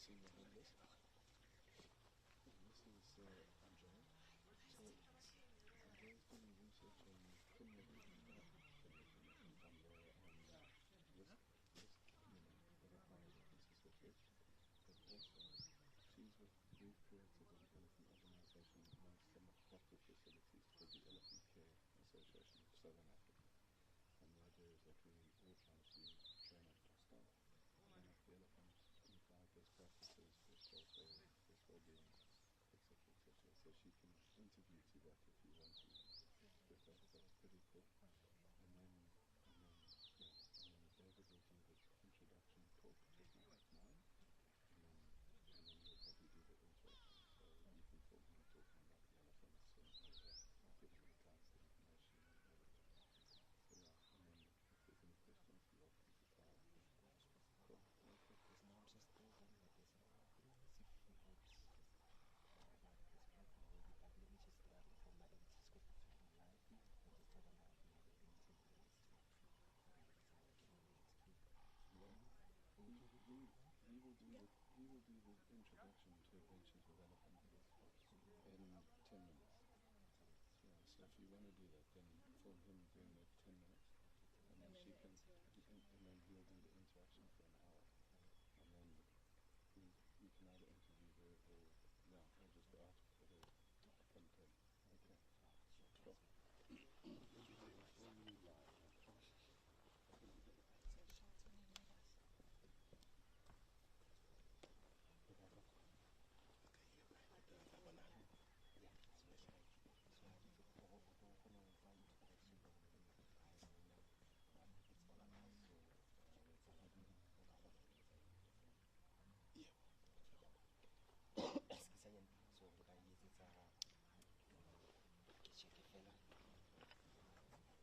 see behind this? This is Andre. So Andre's doing research on kidnapping from this Mina that are part of the consistent fish, but also she's with we've created an elephant organisation amongst some adoptive facilities called the Elephant Care Association of Southern Africa. And the idea is that we all try to train up our staff, train up the elephants, apply best practices, best welfare, best well-being, etc., etc. So she can interview to that if you want to. But that's pretty cool. And then David will do the introduction talk, just like mine, and then we'll probably do the interaction. So you can film him talking about the elephants and giving the guys the information and everything. So yeah, and then if there's any questions, you're welcome to fire. Cool. Okay. His name's just still going like this. See if he helps. Like this program will be like, let me just inform my scope of life and just tell them that we have an interview next week. Next week. He will do the introduction to Adventures with Elephants in 10 minutes. Yeah, so if you want to do that, then film him doing it 10 minutes, and then she can, and then he'll do the interaction for an hour, and then you can either interview her or just ask for her content. Okay. Cool. So I use it check it fella. Joseph, if I never get close up, it's up to you. But next 10 minutes, after my introduction, like for example, let's talk on the guy, where we're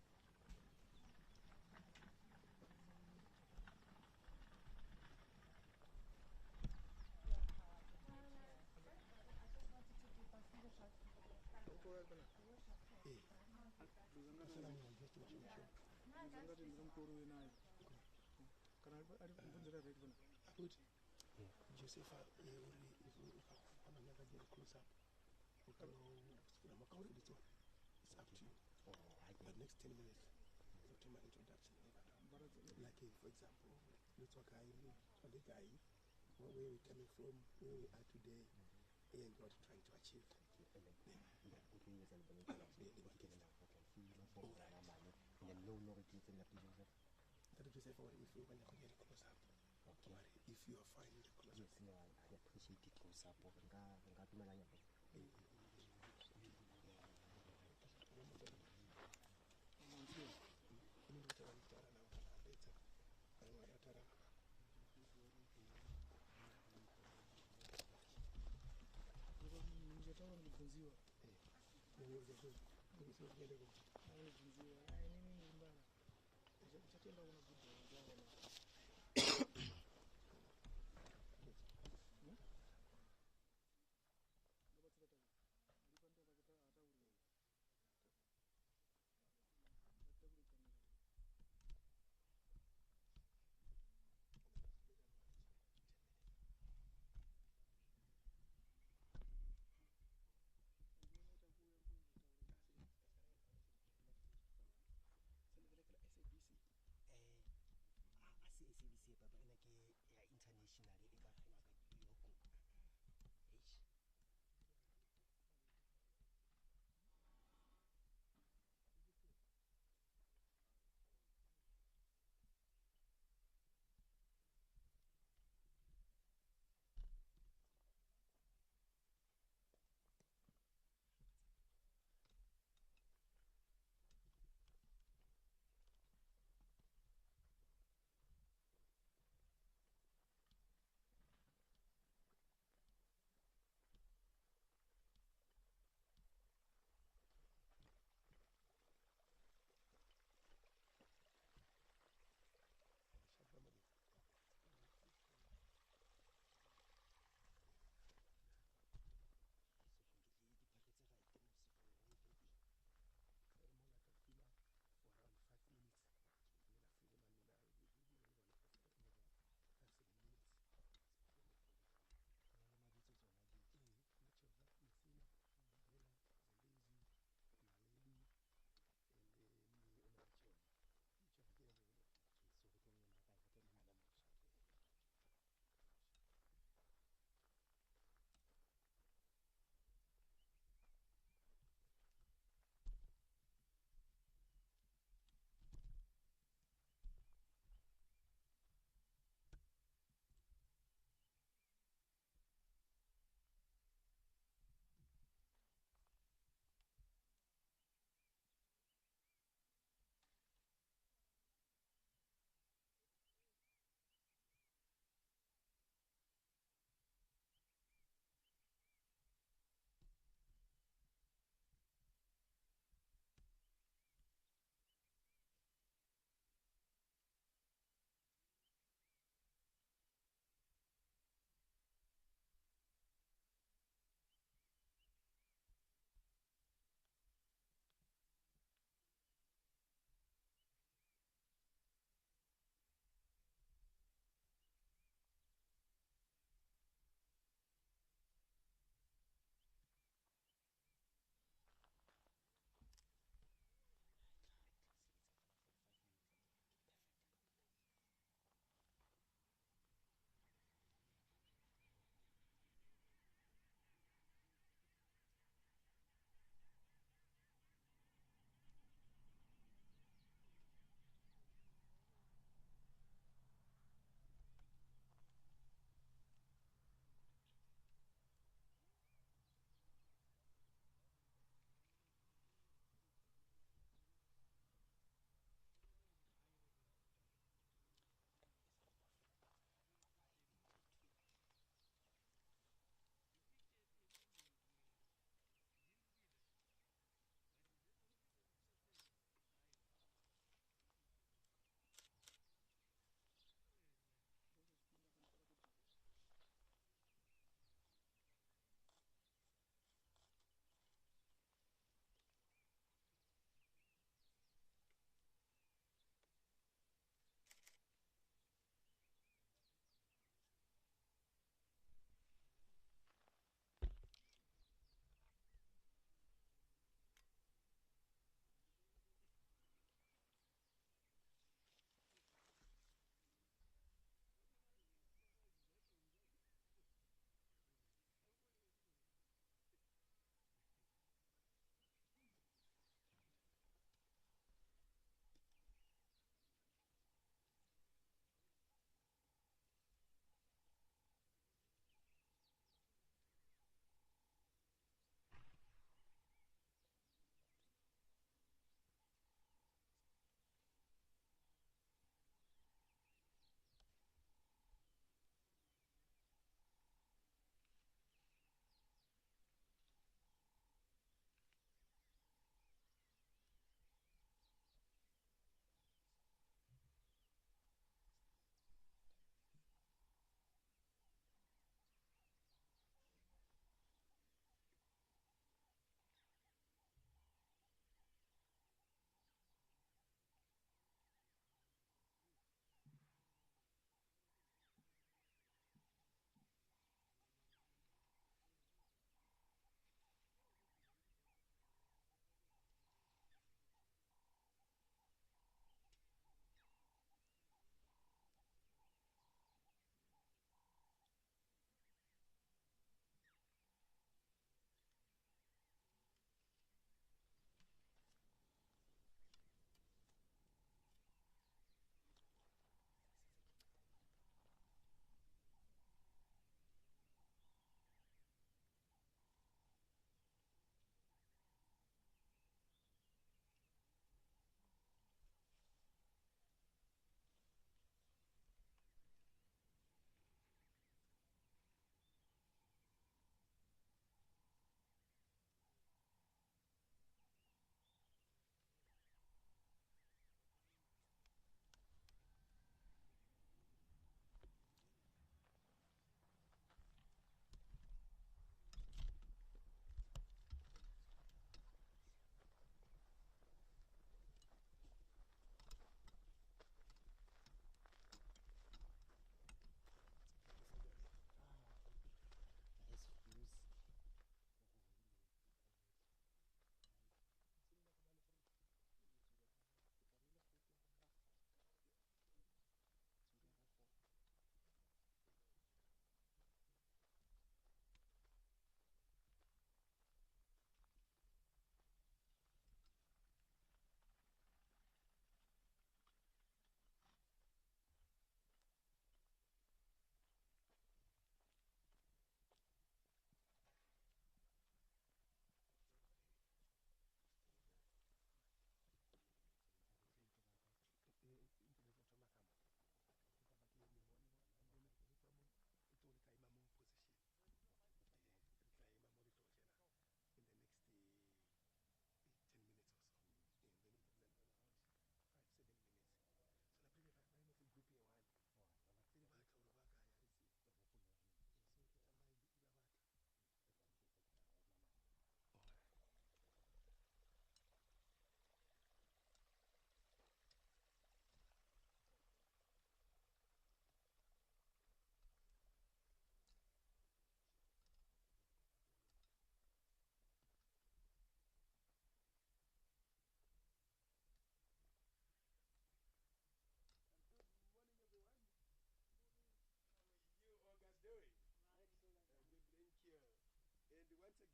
coming from, where we are today, and what we're trying to achieve. Joseph, or if you want to get close up. Okay. Or if you are fine with the close up. Yes, no, I appreciate the close up.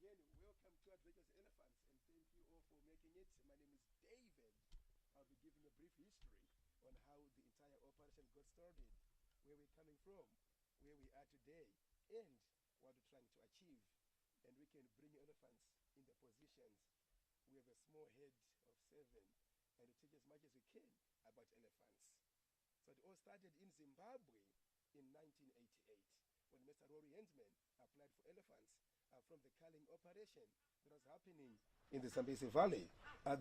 Again, welcome to Adventures Elephants, and thank you all for making it. My name is David. I'll be giving a brief history on how the entire operation got started, where we're coming from, where we are today, and what we're trying to achieve. And we can bring elephants in the positions. We have a small head of 7, and we teach as much as we can about elephants. So it all started in Zimbabwe in 1988 when Mr. Rory Hensman applied for elephants from the culling operation that was happening in the Zambezi Valley.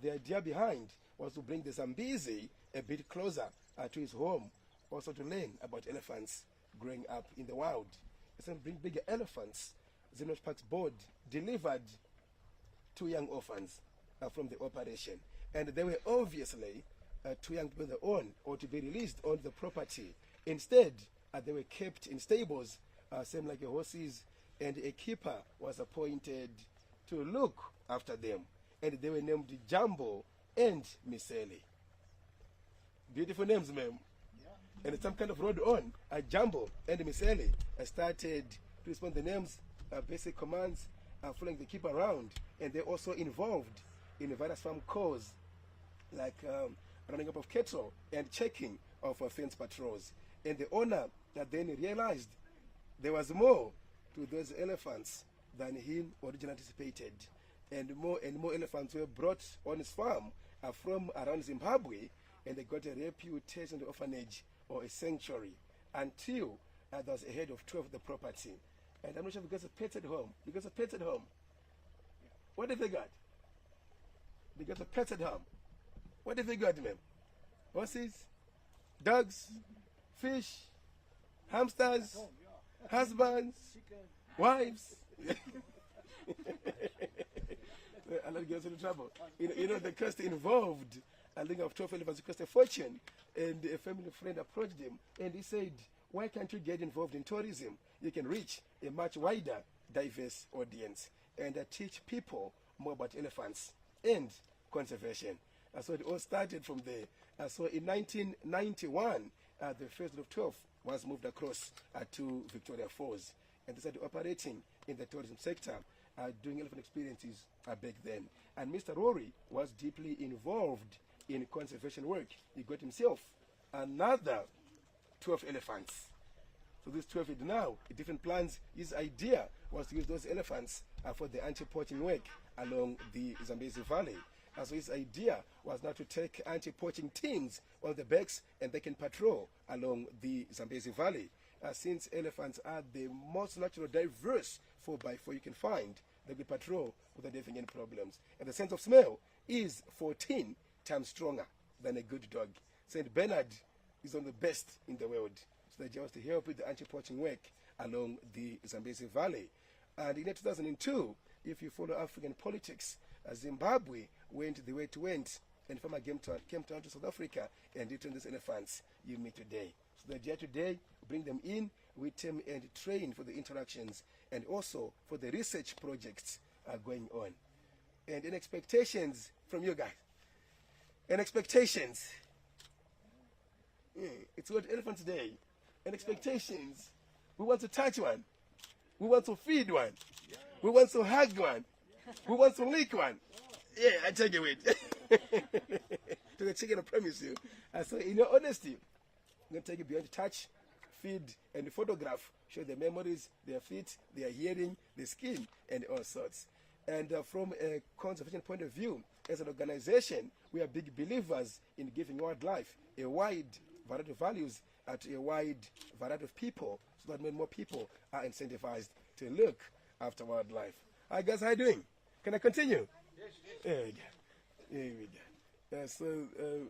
The idea behind was to bring the Zambezi a bit closer to his home, also to learn about elephants growing up in the wild. So bring bigger elephants. Xenos Parks Board delivered 2 young orphans from the operation, and they were obviously too young to be their own or to be released on the property. Instead, they were kept in stables, same like the horses, and a keeper was appointed to look after them, and they were named Jumbo and Miseli. Beautiful names, ma'am. Yeah. And some kind of road on, Jumbo and Miseli started to respond the names, basic commands, following the keeper around, and they're also involved in various farm calls, like running up of cattle and checking of fence patrols. And the owner then realized there was more to those elephants than he originally anticipated, and more elephants were brought on his farm from around Zimbabwe, and they got a reputation in the orphanage or a sanctuary until there was a head of 12 of the property. And I'm not sure because of pets at home. Because of pets at home. What have they got? Because of pets at home. What have they got, ma'am? Horses, dogs, fish, hamsters, husbands, wives. I'll not get into trouble. You know, the cost involved, I think of 12 elephants cost a fortune. And a family friend approached him and he said, why can't you get involved in tourism? You can reach a much wider, diverse audience and teach people more about elephants and conservation. So it all started from there. So in 1991, the first of 12 was moved across to Victoria Falls, and they started operating in the tourism sector, doing elephant experiences back then. And Mr. Rory was deeply involved in conservation work. He got himself another 12 elephants. So these 12 now, different plans. His idea was to use those elephants for the anti-poaching work along the Zambezi Valley. So his idea was now to take anti-poaching teams on the backs and they can patrol along the Zambezi Valley. Since elephants are the most natural diverse 4x4 you can find, they can patrol without having any problems. And the sense of smell is 14 times stronger than a good dog. St. Bernard is one of the best in the world. So they just to help with the anti-poaching work along the Zambezi Valley. And in 2002, if you follow African politics, Zimbabwe went the way it went, and farmer came down to South Africa and returned these elephants you meet today. So the idea today, bring them in with them and train for the interactions and also for the research projects going on. And in expectations from you guys, and expectations, it's World Elephants Day, and expectations, we want to touch one, we want to feed one, we want to hug one, we want to lick one. Yeah, I take it with. To the chicken, I promise you. So in your honesty, I'm going to take it beyond touch, feed, and photograph. Show the memories, their feet, their hearing, the skin, and all sorts. And from a conservation point of view, as an organization, we are big believers in giving wildlife a wide variety of values to a wide variety of people, so that more people are incentivized to look after wildlife. Hi guys, how are you doing? Can I continue? Yes. There we go. There we go. So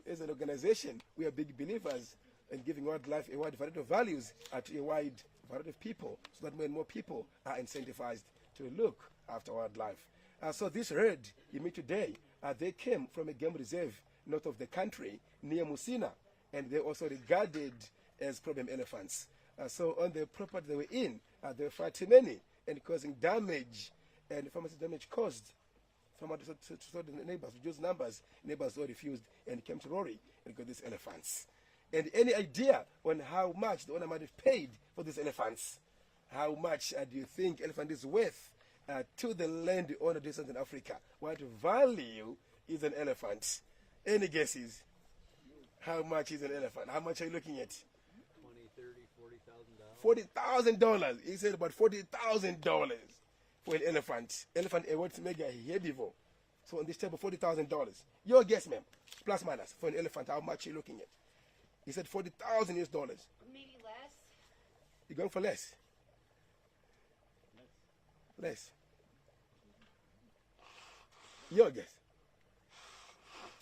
as an organization, we are big believers in giving wildlife a wide variety of values to a wide variety of people, so that more people are incentivized to look after wildlife. So this herd you meet today, they came from a game reserve north of the country near Musina, and they're also regarded as problem elephants. So on the property they were in, they were far too many and causing damage, and pharmacy damage caused. Somebody told the neighbors, reduce numbers. Neighbors all refused and came to Rory and got these elephants. And any idea on how much the owner might have paid for these elephants? How much do you think elephant is worth to the landowner in Southern Africa. What value is an elephant? Any guesses? How much is an elephant? How much are you looking at? 20, 30, $40,000. $40,000. He said about $40,000 for an elephant. Elephant, a what's mega herbivore. So on this table, $40,000. Your guess, ma'am, plus minus, for an elephant, how much are you looking at? He said $40,000 US dollars. Maybe less. You going for less? Less. Your guess.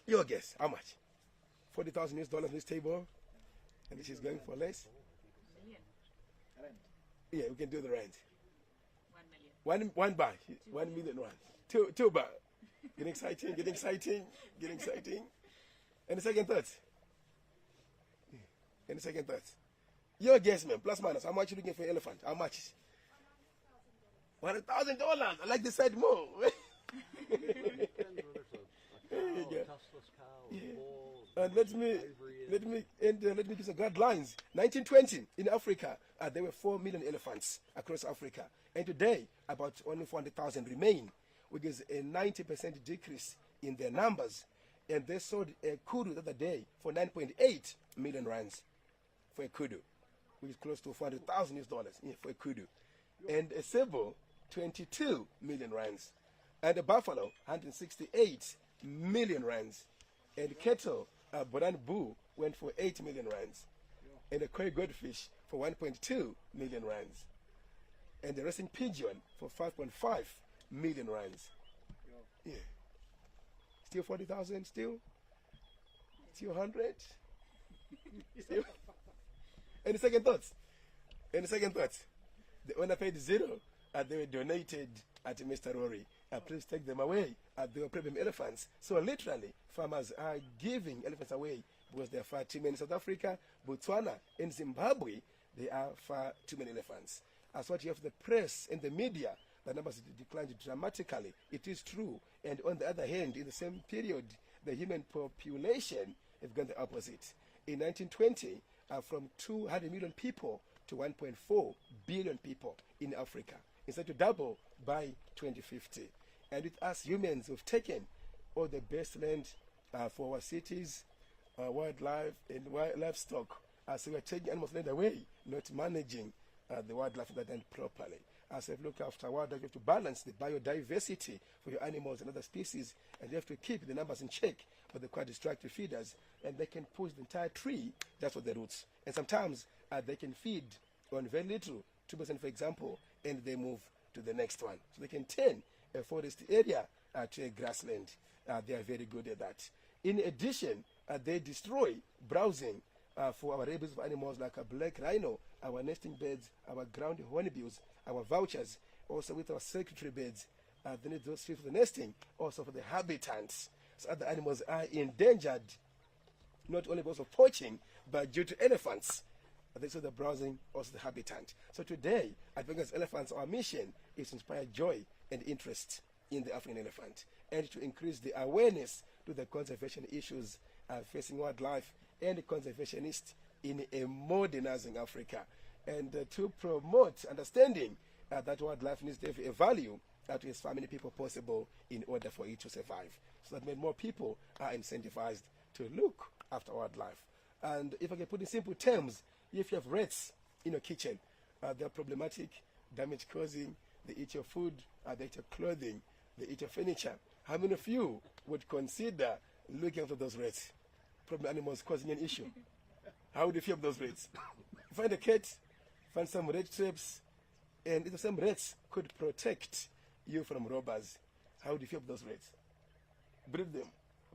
Your guess. How much? 40,000 US dollars on this table. And she's going for less? Million. Yeah, we can do the rent. 1 million. One bar. 1 million rand. Two bar. Getting exciting, getting exciting, getting exciting. Any second thoughts? Any second thoughts? Your guess, man, plus minus. How much are you looking for an elephant? How much? $100,000. I like the side more. And let me give some guidelines. 1920 in Africa, there were 4 million elephants across Africa, and today about only 400,000 remain, which is a 90% decrease in their numbers. And they sold a kudu the other day for 9.8 million rands for a kudu, which is close to 400,000 US dollars for a kudu, and a sable 22 million rands, and a buffalo 168 million rands, and cattle Boran Boo went for 8 million rands, and a koi goldfish for 1.2 million rands, and the racing pigeon for 5.5 million rands. Yeah. Still 40,000, still 100. Still. Any second thoughts? Any second thoughts? The owner paid zero, they were donated to Mr. Rory. Please take them away. They were premium elephants. So literally, farmers are giving elephants away because there are far too many in South Africa, Botswana, and Zimbabwe. There are far too many elephants. As what you have the press and the media, the numbers declined dramatically. It is true. And on the other hand, in the same period, the human population have gone the opposite. In 1920, from 200 million people to 1.4 billion people in Africa. It's set to double by 2050. And with us humans, we've taken all the best land for our cities, wildlife, and livestock. So we're taking animals land away, not managing the wildlife that land properly. As we look after wildlife, you have to balance the biodiversity for your animals and other species, and you have to keep the numbers in check. But they're quite destructive feeders, and they can push the entire tree just with the roots. And sometimes they can feed on very little, 2% for example, and they move to the next one. So they can turn a forest area to a grassland. They are very good at that. In addition, they destroy browsing for our rabies of animals like a black rhino, our nesting birds, our ground hornbills, our vultures, also with our secretary birds. They need those fish for the nesting, also for the habitats. So other animals are endangered, not only because of poaching, but due to elephants. This is the browsing, also the habitat. So today, at Vegas Elephants, our mission is to inspire joy and interest in the African elephant, and to increase the awareness to the conservation issues facing wildlife and conservationists in a modernizing Africa, and to promote understanding that wildlife needs to have a value to as many people possible in order for it to survive, so that more people are incentivized to look after wildlife. And if I can put in simple terms, if you have rats in your kitchen, they're problematic, damage causing, they eat your food, they eat your clothing, they eat your furniture. How many of you would consider looking after those rats? Problem animals causing an issue. How would you feel of those rats? Find a cat, find some rat traps, and if some rats could protect you from robbers, how would you feel of those rats? Breed them,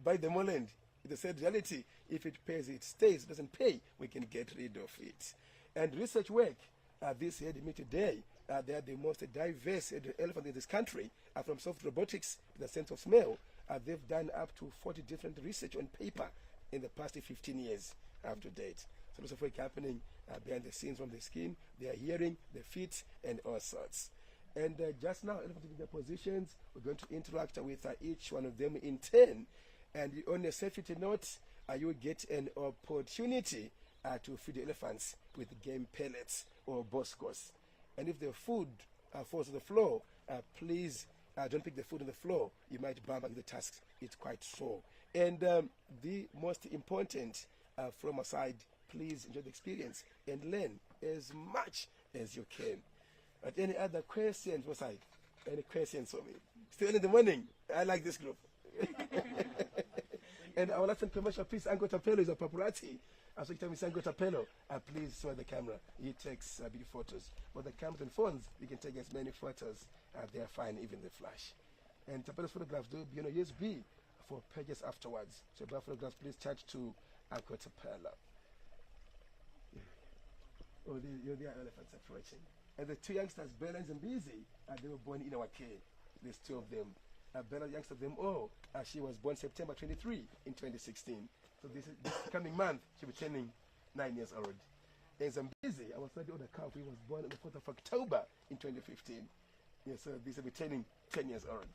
buy them all land. It's a sad reality. If it pays, it stays. It doesn't pay, we can get rid of it. And research work, this had me today, they are the most diverse elephant in this country, from soft robotics to the sense of smell. They've done up to 40 different research on paper in the past 15 years up to date. So lots of work happening behind the scenes, from the skin, their hearing, their feet, and all sorts. And just now, elephants in their positions, we're going to interact with each one of them in turn. And on a safety note, you will get an opportunity to feed the elephants with game pellets or boscos. And if the food falls to the floor, please don't pick the food on the floor. You might bump into the tusks. It's quite sore. And the most important from our side, please enjoy the experience and learn as much as you can. But any other questions, what side? Any questions for me? Still in the morning. I like this group. And our last commercial, please, Uncle Tapelo is a paparazzi. So you tell me, Uncle Tapelo, please show the camera. He takes beautiful photos. But the cameras and phones, you can take as many photos. They are fine, even the flash. And Tapelo's photographs will be on a USB for pages afterwards. So buy photographs, please charge to Uncle Tapelo. Oh, the elephants approaching. And the two youngsters, Bella and Zambezi, they were born in our care. There's two of them. Bella, youngster of them all, she was born September 23 in 2016. So this coming month, she'll be turning 9 years old. And Zambezi, our third older calf, he was born on the 4th of October in 2015. Yeah, so this will be turning 10 years old.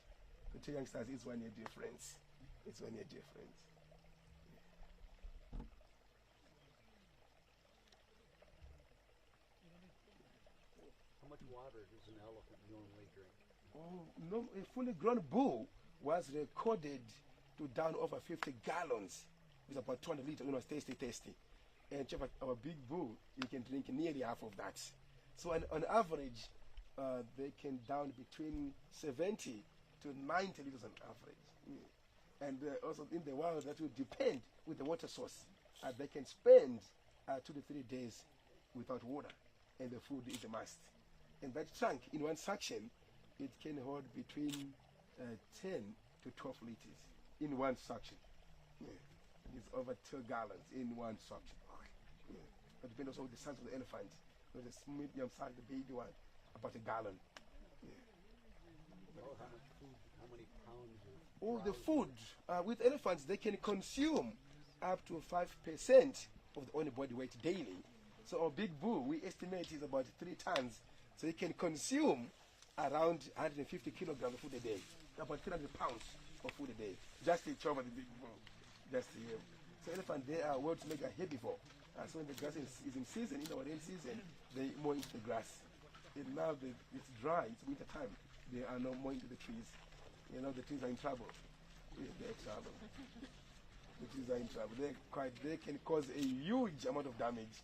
The two youngsters is 1 year difference. It's 1 year difference. How much water does an elephant normally drink? Oh, no, a fully grown bull was recorded to down over 50 gallons. It's about 200 liters. You know, tasty. And Chova, our big bull, you can drink nearly half of that. So on average, they can down between 70 to 90 liters on average. Yeah. And also in the wild, that will depend with the water source. They can spend 2 to 3 days without water, and the food is a must. And that trunk, in one suction, it can hold between 10 to 12 liters in one suction. Yeah. It's over 2 gallons in one suction. Yeah. But depends also on the size of the elephant. There's a medium size, the baby one, about 1 gallon. Yeah. Well, how much food, how many pounds of Oh, the food. With elephants, they can consume up to 5% of the own body weight daily. So our big bull, we estimate, is about 3 tons. So it can consume around 150 kilograms of food a day. About 300 pounds of food a day. Just to Chova the big bull. Just to him. So elephants, they are what make a herbivore. So when the grass is in season, in our rain season, they more into the grass. And now it's dry, it's winter time. They are no more into the trees. You know, the trees are in trouble. Yeah, they're in trouble. The trees are in trouble. They can cause a huge amount of damage.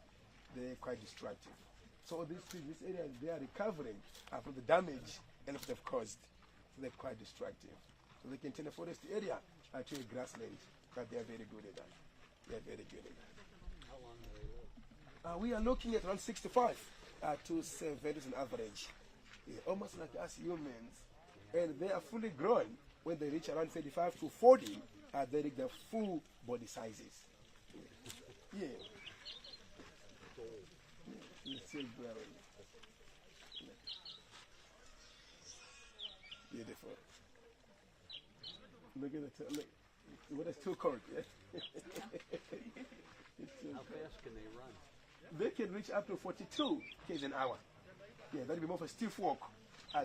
They're quite destructive. So these trees, this area, they are recovering from the damage elephants have caused. So they're quite destructive. So they can turn a forest area to a grassland. But they are very good at that. They are very good at that. how long do they live? We are looking at around 65 to 70 on average. Yeah, almost like us humans. And they are fully grown. When they reach around 35 to 40, they reach their full body sizes. Yeah. It's still growing. Yeah. Beautiful. Look at the look. What is too cold? Yeah? It's too How cold. fast can they run? They can reach up to 42 km an hour. Yeah, that'll be more for stiff walk.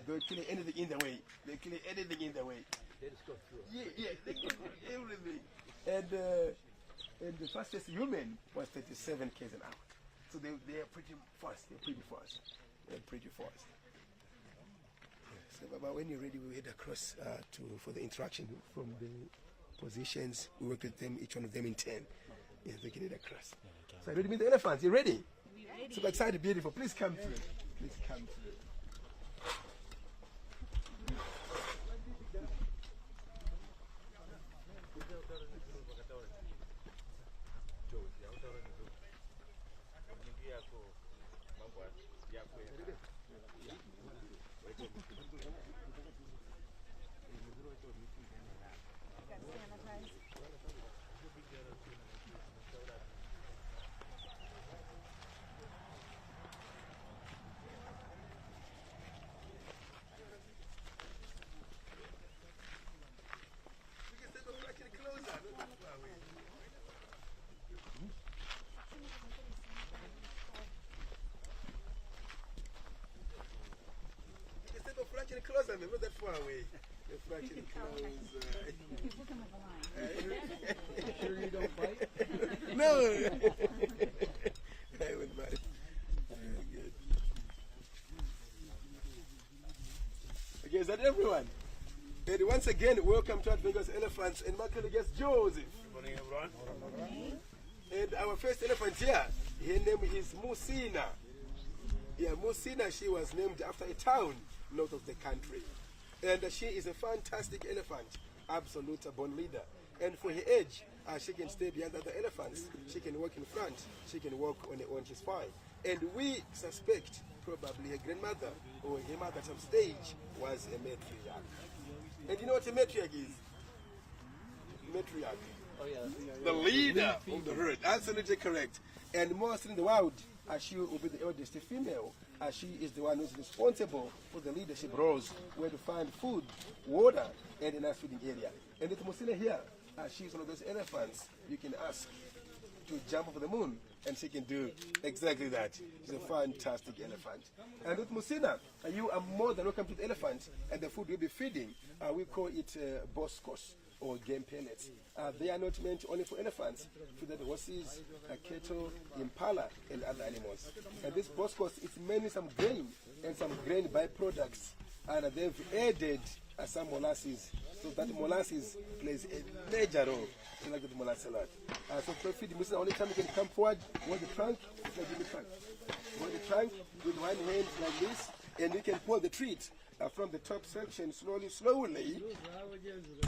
They'll kill anything in the way. They kill anything in the way. They just go through it. Yeah, they can do everything. And the fastest human was 37 km an hour. So they are pretty fast. They're pretty fast. So, Baba, when you're ready, we'll head across for the interaction from the positions. We work with them, each one of them in 10. Yes, they can head across. So, ready to meet the elephants? You ready? We're ready. Super excited, beautiful. Please come through. Please come through. Closer, man. Not that far away. The fraction close. He's looking like a lion. Sure you don't bite? No. I would bite. Good. Again, again, welcome to Adventures Elephants and my guest Joseph. Good morning, everyone. And our first elephant here, her name is Musina. Yeah, Musina, she was named after a town north of the country. And she is a fantastic elephant, absolute born leader. And for her age, she can stay behind other elephants. She can walk in front. She can walk on her own. She's fine. And we suspect probably her grandmother or her mother at some stage was a matriarch. And you know what a matriarch is? Matriarch. Oh, yeah. The leader of the herd. Absolutely correct. And mostly in the world, she will be the eldest female. She is the one who's responsible for the leadership roles, where to find food, water, and a nice feeding area. And with Musina here, she's one of those elephants you can ask to jump over the moon, and she can do exactly that. She's a fantastic elephant. And with Musina, you are more than welcome to the elephant, and the food we'll be feeding, we call it boscos, or game pellets. They are not meant only for elephants, for the horses, cattle, impala, and other animals. And this boscos is mainly some grain and some grain byproducts, and they've added some molasses. So that molasses plays a major role in like the molasses a lot. So for feeding Musina, only time you can come forward, hold the trunk, like the trunk. Hold the trunk with one hand like this, and you can pull the treat from the top section slowly,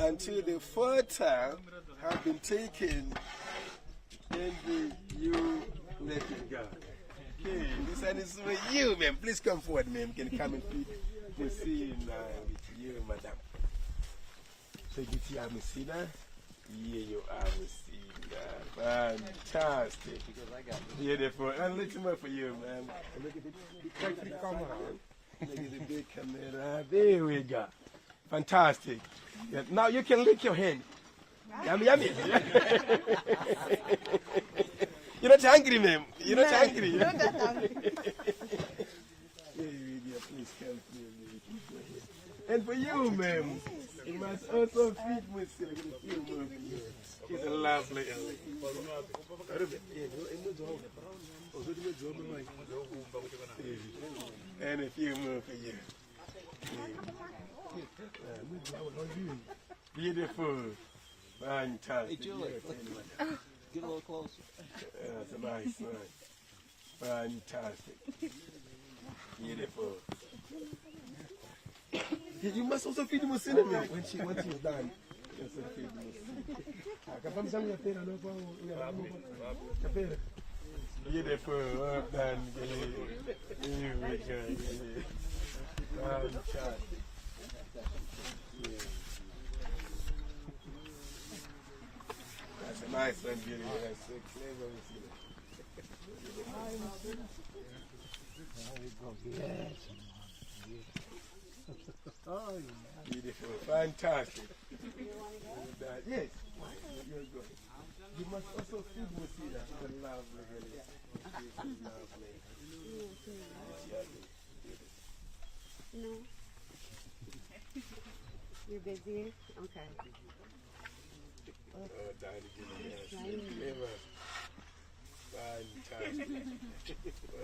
until the photo have been taken, and you let it go. Okay, this one is for you, ma'am. Please come forward, ma'am. You can come and feed Musina with you, madam. So you are Musina. Here you are, Musina. Fantastic. Beautiful. And little more for you, ma'am. Look at the camera. Look at the big camera. There we go. Fantastic. Yeah, now you can lick your hand. Yummy, yummy. You're not hungry, ma'am. You're not hungry. Not that hungry. Please come, please. And for you, ma'am, you must also feed Musina. She's a lovely and a few more for you. Beautiful. Fantastic. Hey, Julie, get a little closer. That's a nice one. Fantastic. Beautiful. You must also feed Musina when she's done. You also feed Musina. Beautiful. Well done, Gilly. Here we go, Gilly. Fantastic. That's a nice one, Gilly. That's so clever, Beautiful, fantastic. Yes, you're good. You must also feed Musina. She's a lovely girl. She's lovely. No. You're busy? Okay. Oh, Daddy, yes, clever. Fantastic.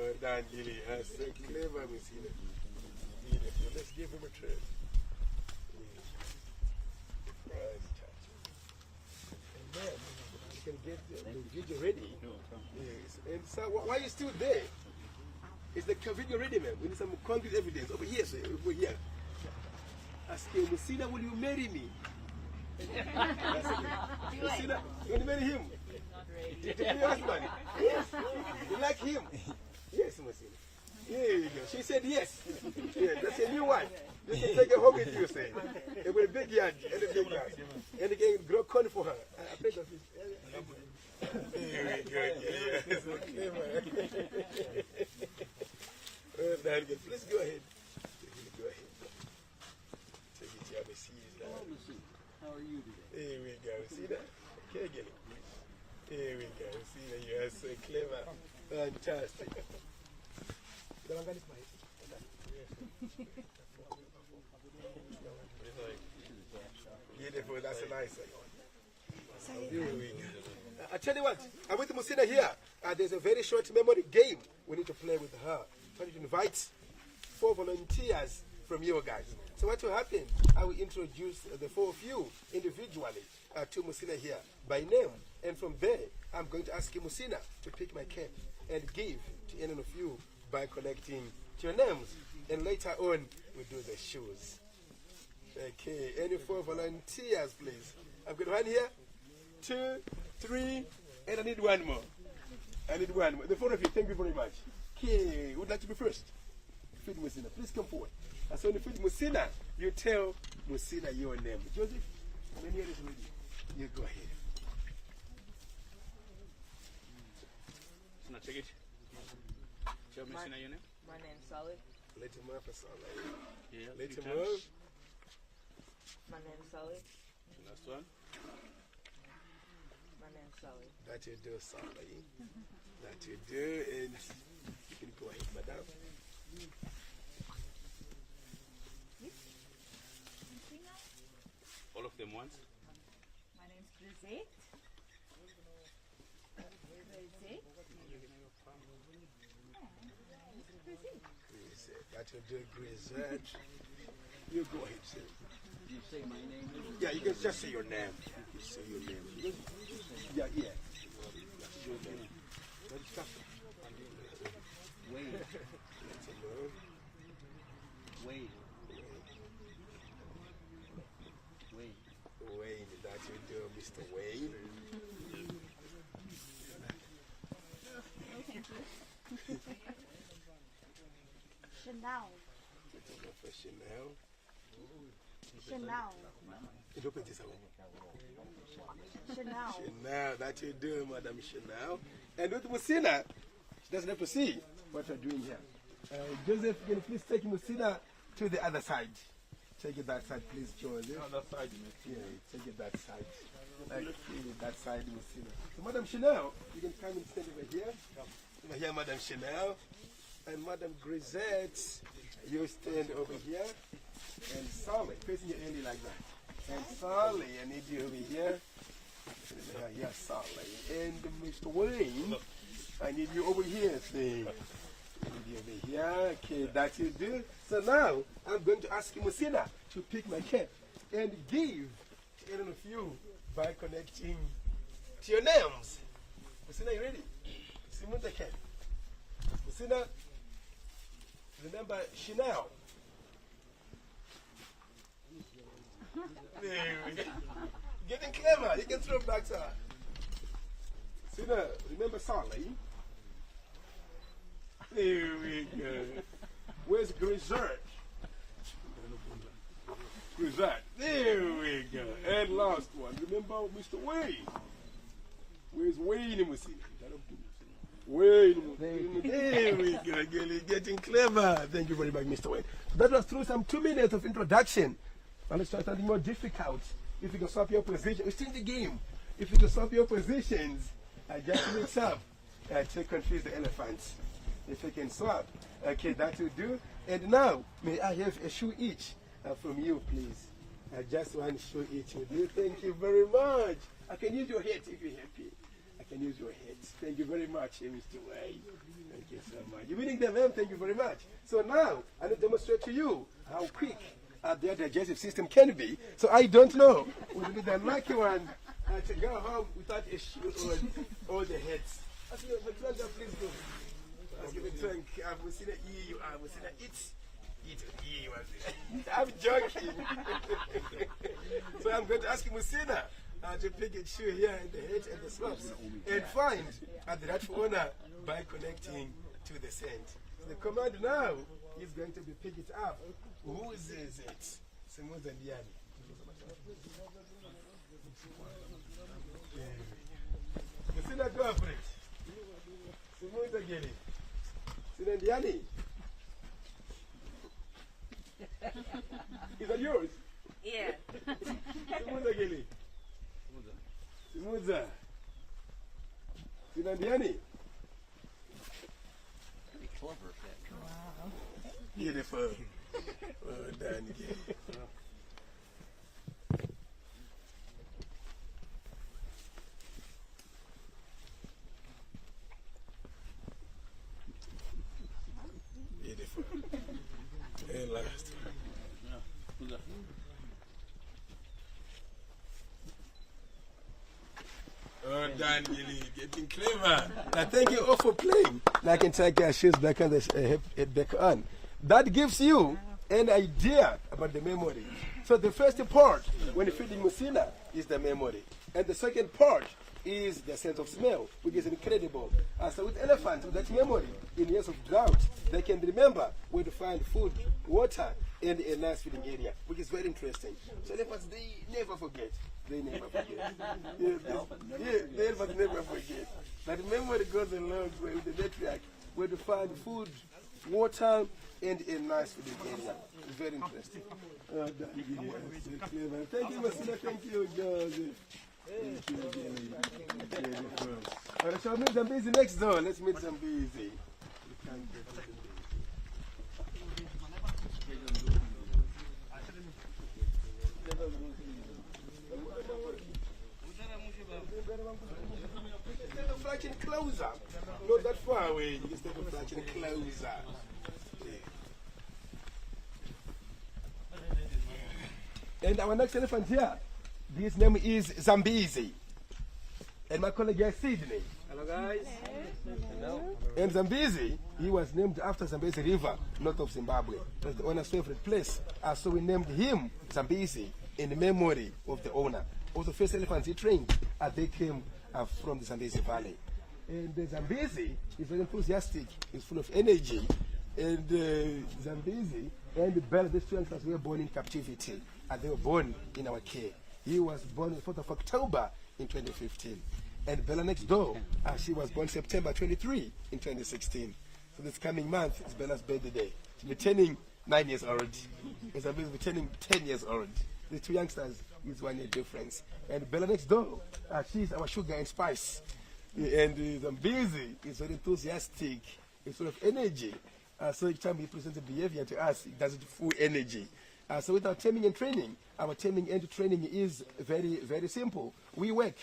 Oh, Dan Gilly, that's so clever, Musina. Beautiful. Let's give him a treat. Fantastic. And then you can get the video ready. Yes. And so, why are you still there? Is the video ready, man? We need some concrete evidence. Over here, sir. Over here. Asking Musina, will you marry me? Musina, you want to marry him? To be your husband? Yes. You like him? Yes, Musina. Here you go. She said yes. Yeah, that's a new one. You can take her home with you, say. It will be a big yard and a big yard. And you can grow corn for her. I think of this. Very good. Yes. Okay, man. Well done. Please go ahead. Go ahead. Take it, Yabba. See you now. How are you today? Here we go. See that? Okay, get it. Here we go. See that you are so clever. Fantastic. Beautiful. That's a nice one. Here we go. I tell you what, I'm with Musina here. There's a very short memory game we need to play with her. So you invite 4 volunteers from you guys. So what will happen? I will introduce the four of you individually to Musina here by name. And from there, I'm going to ask Musina to pick my cap and give to any of you by connecting to your names. And later on, we do the shoes. Okay, any four volunteers, please. I've got one here, 2, 3, and I need one more. I need one more. The four of you, thank you very much. Okay, who would like to be first? Feed Musina. Please come forward. As when you feed Musina, you tell Musina your name. Joseph, when you're ready, you go ahead. Now take it. Tell Musina your name. My name's Sally. Let him move for Sally. Yeah, Let few him times. move. My name's Sally. The last one. My name's Sally. That you do, Sally. That you do, and you can go ahead, madam. All of them once. My name's Grisette. Grisette. That you do, Grisette. You go ahead, sir. You say my name? Yeah, you can just say your name. You say your name. Yeah, yeah. That's your name. Very tough. Wade. Let him move. Wade. Wade. Wayne, that you do, Mr. Wayne. Chanel. Professional. Chanel. Interpret this away. Chanel. Chanel, that you do, Madam Chanel. And with Musina, she doesn't have to see what you're doing here. Joseph, can you please take Musina to the other side? Take it that side, please, Joseph. Other side, Yeah, take it that side. That side, Musina. So, Madam Chanel, you can come and stand over here. Over here, Madam Chanel. And Madam Grisette, you stand over here. And Sally, facing your early like that. And Sally, I need you over here. Yes, Sally. And Mr. Wayne, I need you over here. See. I need you over here. Okay, that you do. So now, I'm going to ask Musina to pick my cap and give to any of you by connecting to your names. Musina, you ready? Simon the cap. Musina, remember Chanel. Getting clever. You can throw back to her. Sina, remember Sally? There we go. Where's Grisette? Grisette. There we go. And last one. Remember Mr. Wayne? Where's Wayne? Wayne. There we go. Getting clever. Thank you very much, Mr. Wayne. That was through some 2 minutes of introduction. And let's try something more difficult. If you can swap your position, it's still the game. If you can swap your positions, just mix up to confuse the elephants. If you can swap, okay, that will do. And now, may I have a shoe each from you, please? Just one shoe each will do. Thank you very much. I can use your head if you're happy. I can use your head. Thank you very much, Mr. Wayne. Thank you so much. You're winning them, man. Thank you very much. So now, I will demonstrate to you how quick their digestive system can be. So I don't know who will be the lucky one to go home without a shoe on all the heads. I see the trunk, please go. Let's give it trunk. I've seen it eat. I've seen it eat. I'm joking. So I'm going to ask Musina to pick a shoe here in the head and the slopes and find the rightful owner by connecting to the sand. So the command now is going to be pick it up. Who is it? Simon Zandiani. Musina, go for it. Simon Zandiani. Zandiani. Is that yours? Yeah. Simon Zandiani. Simon Zandiani. Pretty clever, that. Wow. Beautiful. Well done, again. Beautiful. And last. Oh, Daniel, getting clever. Now, thank you all for playing. Now I can take your shoes back and the head back on. That gives you an idea about the memory. So the first part, when feeding Musina, is the memory. And the second part is the sense of smell, which is incredible. So with elephants, with that memory, in years of drought, they can remember where to find food, water, and a nice feeding area, which is very interesting. So elephants, they never forget. They never forget. The elephants never forget. But memory goes along with the matriarch, where to find food, water, and a nice feeding area. It's very interesting. Thank you, Masina. Thank you, Joseph. Thank you, Jenny. All right, shall we meet Zambezi next door? Let's meet Zambezi. Instead of fletching closer, not that far away, instead of fletching closer. And our next elephant here, his name is Zambezi. And my colleague here is Sydney. Hello, guys. Hello. And Zambezi, he was named after Zambezi River, north of Zimbabwe. It was the owner's favorite place. So we named him Zambezi in memory of the owner. All the first elephants he trained, they came from the Zambezi Valley. And Zambezi is very enthusiastic, he's full of energy. And Zambezi and Bella, these two youngsters were born in captivity. And they were born in our care. He was born on the 4th of October in 2015. And Bella next door, she was born September 23 in 2016. So this coming month is Bella's birthday. She'll be turning 9 years old. And Zambezi will be turning 10 years old. The two youngsters is 1 year difference. And Bella next door, she's our sugar and spice. And Zambezi is very enthusiastic. He's full of energy. So each time he presents a behavior to us, he does it full energy. So with our taming and training, our taming and training is very, very simple. We work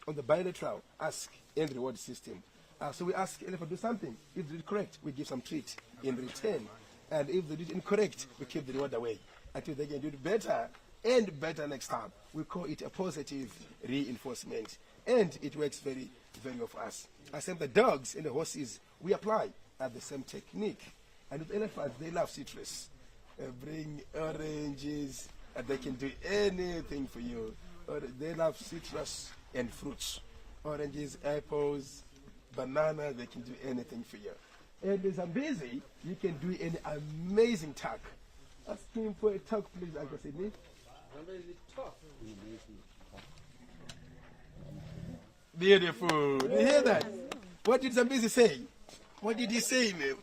on the bilateral ask and reward system. So we ask elephant to do something. If they do it correct, we give some treat in return. And if they do it incorrect, we keep the reward away until they can do it better and better next time. We call it a positive reinforcement. And it works very, very well for us. Same the dogs and the horses, we apply the same technique. And with elephants, they love citrus. Bring oranges, and they can do anything for you. They love citrus and fruits. Oranges, apples, bananas, they can do anything for you. And in Zambezi, you can do an amazing talk. Ask him for a talk, please, Uncle Sydney. Zambezi talk. Beautiful. You hear that? What did Zambezi say? What did he say, man?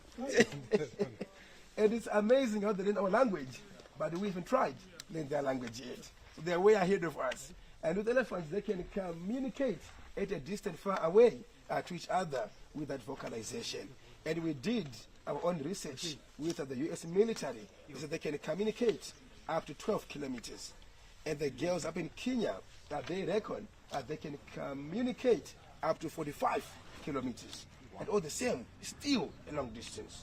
And it's amazing how they learn our language, but we haven't tried to learn their language yet. So they're way ahead of us. And with elephants, they can communicate at a distance far away to each other with that vocalization. And we did our own research with the US military, so they can communicate up to 12 kilometers. And the girls up in Kenya, they reckon they can communicate up to 45 kilometers. And all the same, still a long distance.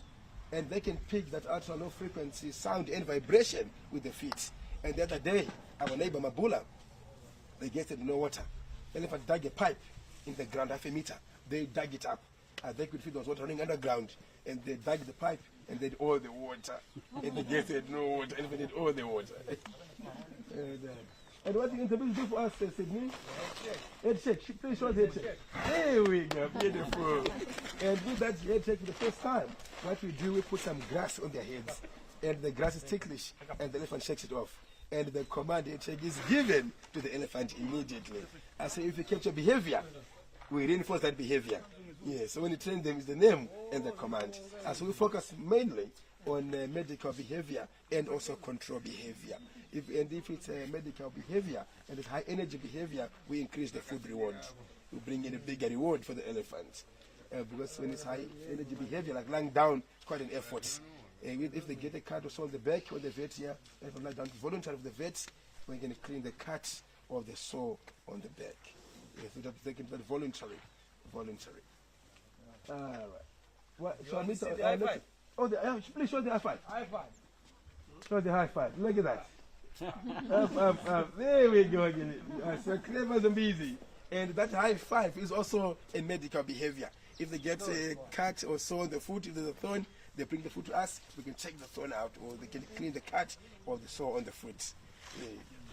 And they can pick that ultra low frequency sound and vibration with their feet. And the other day, our neighbor Mabula, they getted no water. Elephant dug a pipe in the ground, half a meter. They dug it up. They could feel there was water running underground. And they dug the pipe and they had all the water. And they getted no water. And they had all the water. And what you can do for us, Sydney? Head check. Please show the head check. There we go. Beautiful. And with that head check for the first time, what we do, we put some grass on their heads. And the grass is ticklish. And the elephant shakes it off. And the command head check is given to the elephant immediately. So if you capture behavior, we reinforce that behavior. Yeah, so when you train them, is the name and the command. So we focus mainly on medical behavior and also control behavior. If it's a medical behavior and it's high energy behavior, we increase the food reward. We bring in a bigger reward for the elephant. Because when it's high energy behavior, like lying down, quite an effort. If they get a cut or so on the back or the vet here, if they lie down, voluntary of the vet, we're going to clean the cut or the sore on the back. Yes, they can do that voluntary. All right. Well, so I need to, the high five? Please show the high five. High five. Show the high five. Look at that. Up. There we go again. So clever Zambezi. And that high five is also a medical behavior. If they get a cut or sore on the foot, if there's a thorn, they bring the foot to us, we can check the thorn out, or they can clean the cut or the sore on the foot.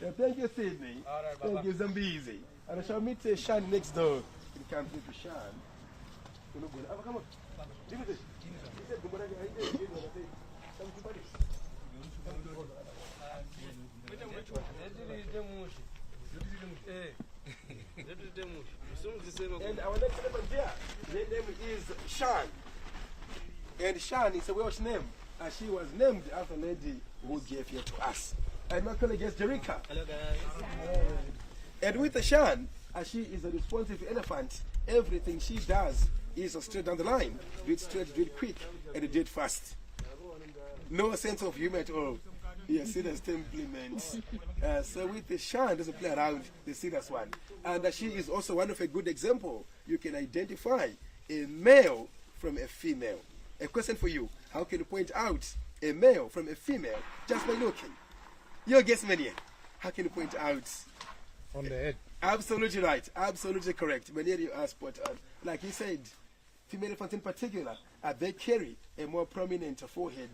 Yeah, thank you, Sydney. Thank you, Zambezi. And I shall meet Sean next door. You can come to Sean. Come on. Give it. And our next elephant here, her name is Shan. And Shan is a Welsh name. And she was named after a lady who gave her to us. And my colleague is Jerika. Hello guys. And with the Shan, she is a responsive elephant. Everything she does is straight down the line. Do it straight, do it quick, and do it fast. No sense of humor at all. Yes, serious temperament. So with the Shan, doesn't play around, the serious one. And she is also one of a good example. You can identify a male from a female. A question for you: how can you point out a male from a female just by looking? Your guess, Mania. How can you point out? On the head. Absolutely right. Absolutely correct. Many you are spot on. Like he said, female elephants in particular, they carry a more prominent forehead.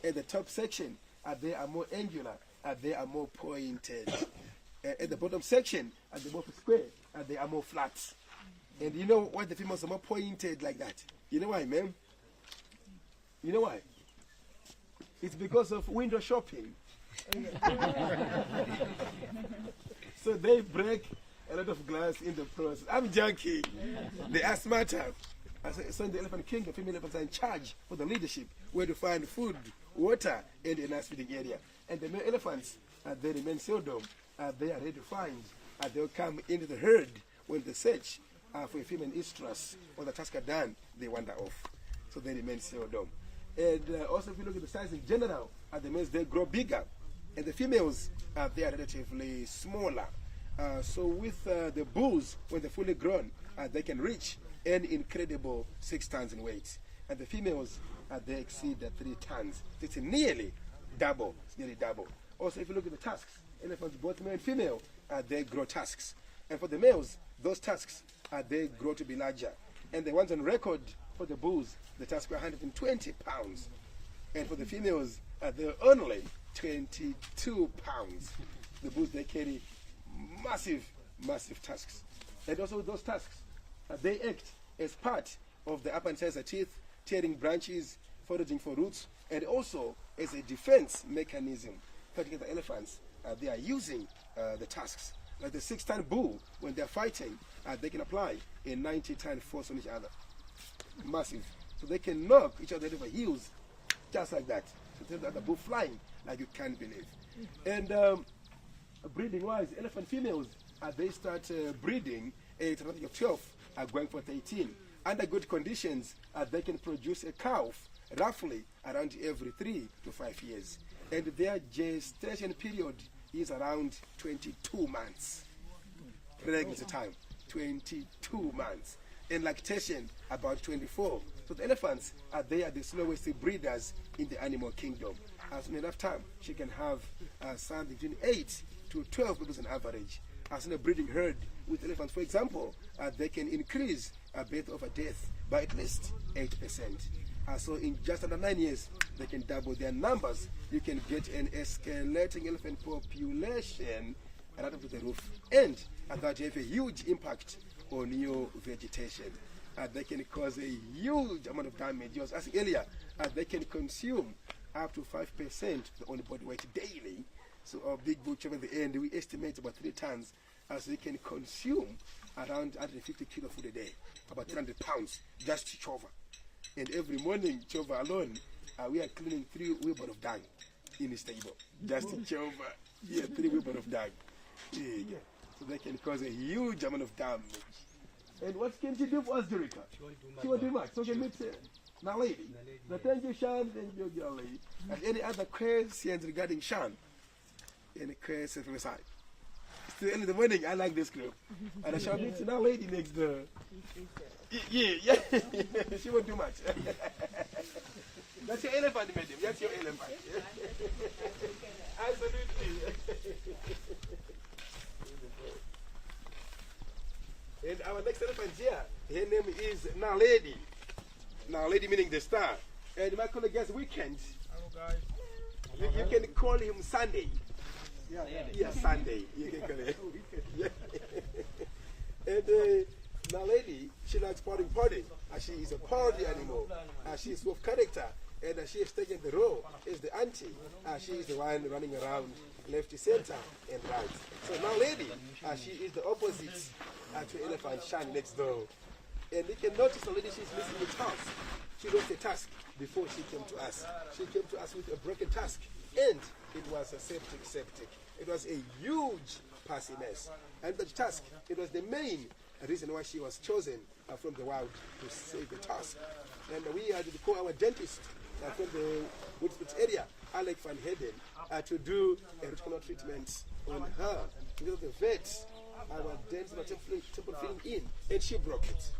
At the top section, they are more angular, they are more pointed. At the bottom section, at the bottom square, they are more flat. And you know why the females are more pointed like that? You know why, ma'am? You know why? It's because of window shopping. So they break a lot of glass in the process. I'm joking. They are smarter. So in the elephant kingdom, female elephants are in charge for the leadership, where to find food, water, and a nice feeding area. And the male elephants, they remain seldom. They are ready to find. They'll come into the herd when the search for a female estrus or the task are done, they wander off. So they remain seldom. And also, if you look at the size in general, the males, they grow bigger. And the females, they are relatively smaller. So with the bulls, when they're fully grown, they can reach an incredible 6 tons in weight. And the females, they exceed 3 tons. It's nearly double. It's nearly double. Also, if you look at the tusks, elephants, both male and female, they grow tusks. And for the males, those tusks, they grow to be larger. And the ones on record for the bulls, the tusks were 120 pounds. And for the females, they're only 22 pounds. The bulls, they carry massive, massive tusks. And also with those tusks, they act as part of the upper incisor teeth, tearing branches, foraging for roots, and also as a defense mechanism. Particularly the elephants, they are using the tusks. Like the 6-ton bull, when they're fighting, they can apply a 90-ton force on each other. Massive. So they can knock each other over heels, just like that. So the bull flying like you can't believe. And breeding-wise, elephant females, they start breeding at a rate of 12, going for 13. Under good conditions, they can produce a calf roughly around every 3 to 5 years. And their gestation period is around 22 months. Pregnancy time, 22 months. And lactation, about 24. So the elephants, they are the slowest breeders in the animal kingdom. As in enough time, she can have something between 8 to 12 babies on average. As in a breeding herd with elephants, for example, they can increase birth over death by at least 8%. So in just under 9 years, they can double their numbers. You can get an escalating elephant population right up to the roof. And that have a huge impact on your vegetation. They can cause a huge amount of damage. You was asking earlier, they can consume up to 5% of the only body weight daily. So our big bull Chova at the end, we estimate about 3 tons. So they can consume around 150 kilo food a day, about 300 pounds, just Chova. And every morning, Chova alone, we are cleaning 3 wheelbarrows of dung in the stable. Just Chova. Yeah, 3 wheelbarrows of dung. Yeah. So they can cause a huge amount of damage. And what can she do for us, Jerica? She won't do much. So can meet now lady. So thank you, Sean. Thank you, girl lady. And any other questions regarding Sean? Any questions from the side? Still early in the morning, I like this group. And I shall meet now lady next door. Yeah. She won't do much. That's your elephant, madam. That's your elephant. Absolutely. And our next elephant here, her name is Naledi. Naledi meaning the star. And my colleague guest weekend. Hello guys. You can call him Sunday. Yeah, Sunday. You can call him. Yeah. And Naledi, she likes potting. She is a party animal. She is full of character. And she has taken the role as the auntie. She is the one running around left, center, and right. So Naledi, she is the opposite to elephant Shani next door. And you can notice already she's missing a task. She lost a task before she came to us. She came to us with a broken task. And it was a septic. It was a huge passy mess. And the task, it was the main reason why she was chosen from the wild to save the task. And we had to call our dentist from the Woodspits area, Alec Van Heden, to do a root canal treatment on her. Because the vet, our dental temporal filling in, and she broke it.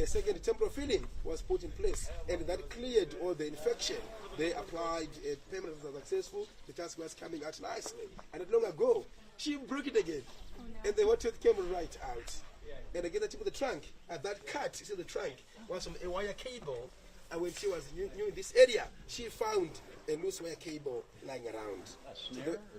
A second temporal filling was put in place, and that cleared all the infection. They applied a payment that was successful. The task was coming out nicely. And not long ago, she broke it again. And the water came right out. And again, the tip of the trunk, that cut, you see the trunk, was from a wire cable. And when she was new in this area, she found a loose wire cable lying around.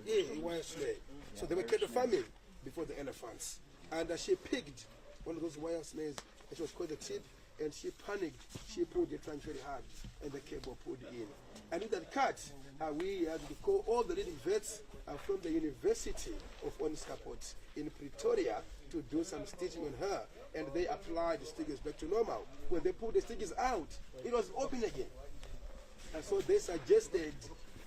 A wire snare. So they were cattle farming before the elephants. And she picked one of those wire snares. It was called the tip, and she panicked. She pulled the trunk very hard, and the cable pulled in. And in that cut, we had to call all the leading vets from the University of Oniskapot in Pretoria to do some stitching on her, and they applied the stitches back to normal. When they pulled the stitches out, it was open again. And so they suggested,